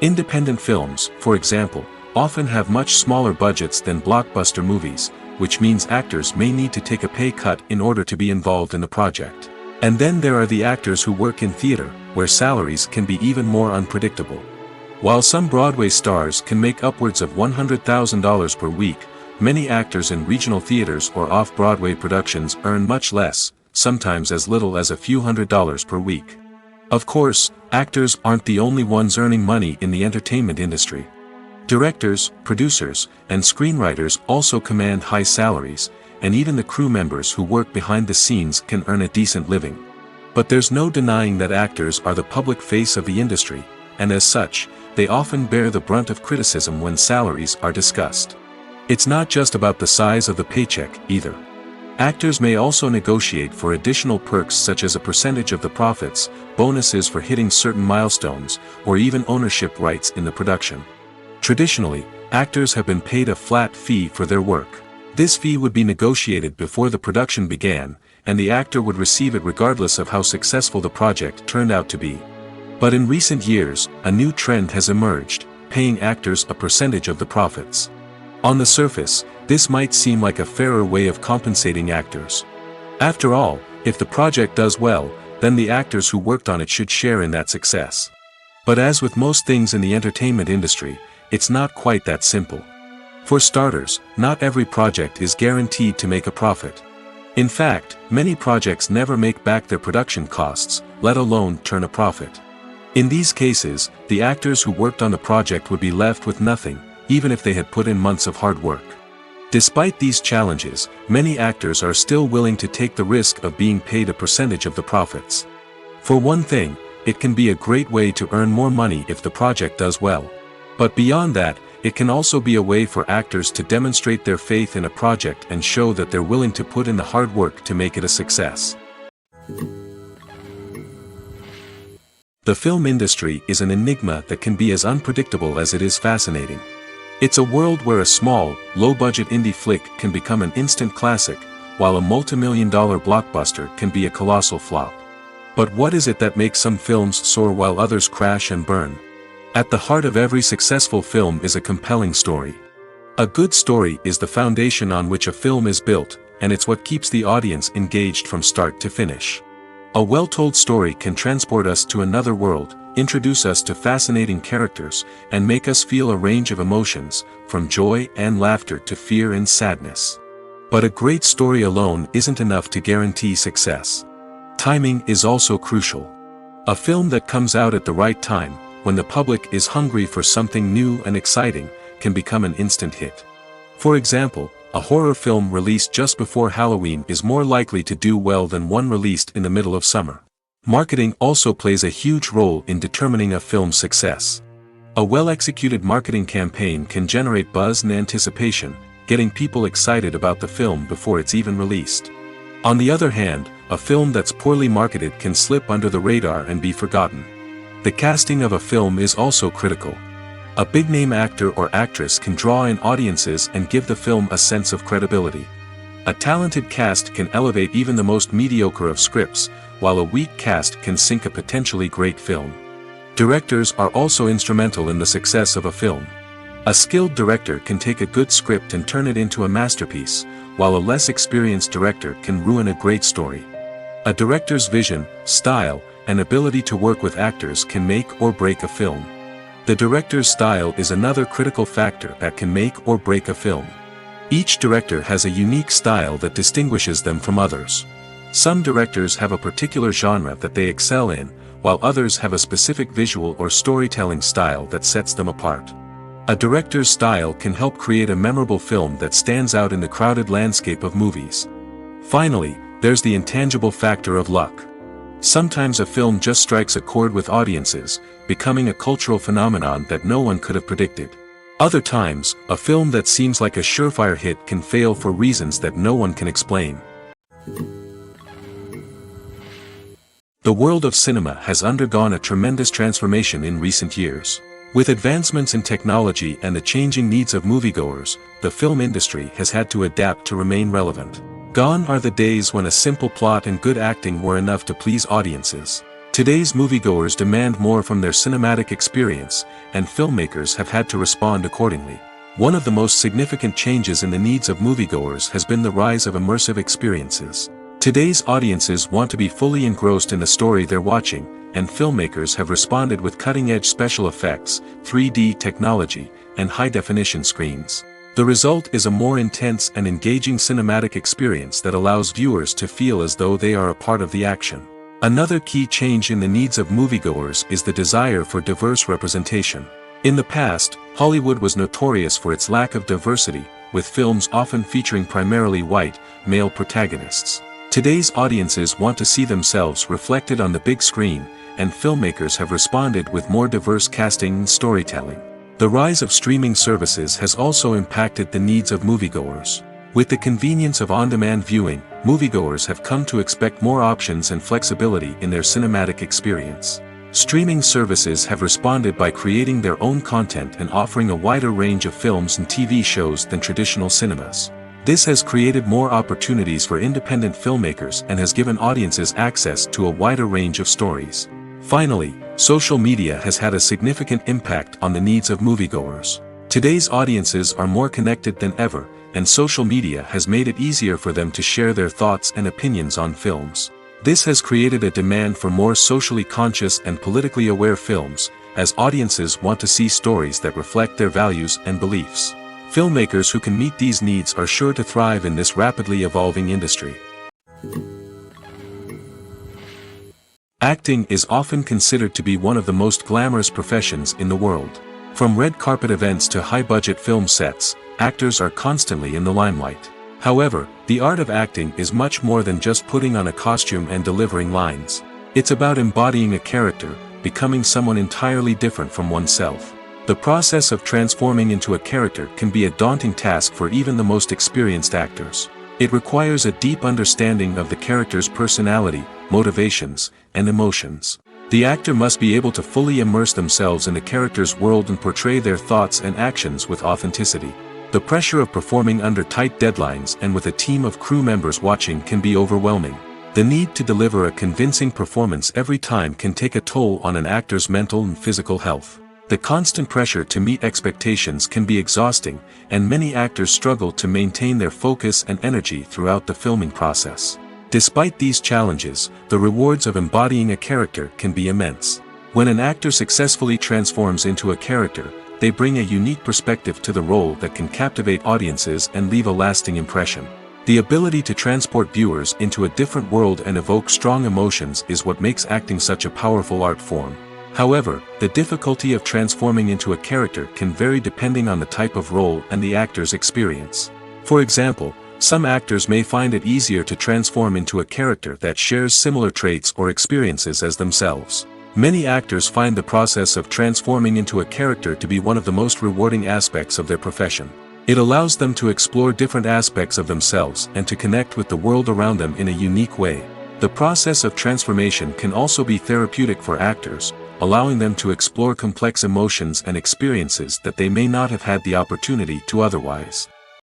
Independent films, for example, often have much smaller budgets than blockbuster movies, which means actors may need to take a pay cut in order to be involved in the project. And then there are the actors who work in theater, where salaries can be even more unpredictable. While some Broadway stars can make upwards of $100,000 per week, many actors in regional theaters or off-Broadway productions earn much less, sometimes as little as a few $100s per week. Of course, actors aren't the only ones earning money in the entertainment industry. Directors, producers, and screenwriters also command high salaries, and even the crew members who work behind the scenes can earn a decent living. But there's no denying that actors are the public face of the industry, and as such, they often bear the brunt of criticism when salaries are discussed. It's not just about the size of the paycheck, either. Actors may also negotiate for additional perks such as a percentage of the profits, bonuses for hitting certain milestones, or even ownership rights in the production. Traditionally, actors have been paid a flat fee for their work. This fee would be negotiated before the production began, and the actor would receive it regardless of how successful the project turned out to be. But in recent years, a new trend has emerged, paying actors a percentage of the profits. On the surface, this might seem like a fairer way of compensating actors. After all, if the project does well, then the actors who worked on it should share in that success. But as with most things in the entertainment industry, it's not quite that simple. For starters, not every project is guaranteed to make a profit. In fact, many projects never make back their production costs, let alone turn a profit. In these cases, the actors who worked on the project would be left with nothing, even if they had put in months of hard work. Despite these challenges, many actors are still willing to take the risk of being paid a percentage of the profits. For one thing, it can be a great way to earn more money if the project does well. But beyond that, it can also be a way for actors to demonstrate their faith in a project and show that they're willing to put in the hard work to make it a success. The film industry is an enigma that can be as unpredictable as it is fascinating. It's a world where a small, low-budget indie flick can become an instant classic, while a multi-million-dollar blockbuster can be a colossal flop. But what is it that makes some films soar while others crash and burn? At the heart of every successful film is a compelling story. A good story is the foundation on which a film is built, and it's what keeps the audience engaged from start to finish. A well-told story can transport us to another world, introduce us to fascinating characters, and make us feel a range of emotions, from joy and laughter to fear and sadness. But a great story alone isn't enough to guarantee success. Timing is also crucial. A film that comes out at the right time, when the public is hungry for something new and exciting, can become an instant hit. For example, a horror film released just before Halloween is more likely to do well than one released in the middle of summer. Marketing also plays a huge role in determining a film's success. A well-executed marketing campaign can generate buzz and anticipation, getting people excited about the film before it's even released. On the other hand, a film that's poorly marketed can slip under the radar and be forgotten. The casting of a film is also critical. A big-name actor or actress can draw in audiences and give the film a sense of credibility. A talented cast can elevate even the most mediocre of scripts, while a weak cast can sink a potentially great film. Directors are also instrumental in the success of a film. A skilled director can take a good script and turn it into a masterpiece, while a less experienced director can ruin a great story. A director's vision, style, and ability to work with actors can make or break a film. The director's style is another critical factor that can make or break a film. Each director has a unique style that distinguishes them from others. Some directors have a particular genre that they excel in, while others have a specific visual or storytelling style that sets them apart. A director's style can help create a memorable film that stands out in the crowded landscape of movies. Finally, there's the intangible factor of luck. Sometimes a film just strikes a chord with audiences, becoming a cultural phenomenon that no one could have predicted. Other times, a film that seems like a surefire hit can fail for reasons that no one can explain. The world of cinema has undergone a tremendous transformation in recent years. With advancements in technology and the changing needs of moviegoers, the film industry has had to adapt to remain relevant. Gone are the days when a simple plot and good acting were enough to please audiences. Today's moviegoers demand more from their cinematic experience, and filmmakers have had to respond accordingly. One of the most significant changes in the needs of moviegoers has been the rise of immersive experiences. Today's audiences want to be fully engrossed in the story they're watching, and filmmakers have responded with cutting-edge special effects, 3D technology, and high-definition screens. The result is a more intense and engaging cinematic experience that allows viewers to feel as though they are a part of the action. Another key change in the needs of moviegoers is the desire for diverse representation. In the past, Hollywood was notorious for its lack of diversity, with films often featuring primarily white, male protagonists. Today's audiences want to see themselves reflected on the big screen, and filmmakers have responded with more diverse casting and storytelling. The rise of streaming services has also impacted the needs of moviegoers. With the convenience of on-demand viewing, moviegoers have come to expect more options and flexibility in their cinematic experience. Streaming services have responded by creating their own content and offering a wider range of films and TV shows than traditional cinemas. This has created more opportunities for independent filmmakers and has given audiences access to a wider range of stories. Finally, social media has had a significant impact on the needs of moviegoers. Today's audiences are more connected than ever, and social media has made it easier for them to share their thoughts and opinions on films. This has created a demand for more socially conscious and politically aware films, as audiences want to see stories that reflect their values and beliefs. Filmmakers who can meet these needs are sure to thrive in this rapidly evolving industry. Acting is often considered to be one of the most glamorous professions in the world. From red carpet events to high-budget film sets, actors are constantly in the limelight. However, the art of acting is much more than just putting on a costume and delivering lines. It's about embodying a character, becoming someone entirely different from oneself. The process of transforming into a character can be a daunting task for even the most experienced actors. It requires a deep understanding of the character's personality, motivations, and emotions. The actor must be able to fully immerse themselves in the character's world and portray their thoughts and actions with authenticity. The pressure of performing under tight deadlines and with a team of crew members watching can be overwhelming. The need to deliver a convincing performance every time can take a toll on an actor's mental and physical health. The constant pressure to meet expectations can be exhausting, and many actors struggle to maintain their focus and energy throughout the filming process. Despite these challenges, the rewards of embodying a character can be immense. When an actor successfully transforms into a character, they bring a unique perspective to the role that can captivate audiences and leave a lasting impression. The ability to transport viewers into a different world and evoke strong emotions is what makes acting such a powerful art form. However, the difficulty of transforming into a character can vary depending on the type of role and the actor's experience. For example, some actors may find it easier to transform into a character that shares similar traits or experiences as themselves. Many actors find the process of transforming into a character to be one of the most rewarding aspects of their profession. It allows them to explore different aspects of themselves and to connect with the world around them in a unique way. The process of transformation can also be therapeutic for actors, allowing them to explore complex emotions and experiences that they may not have had the opportunity to otherwise.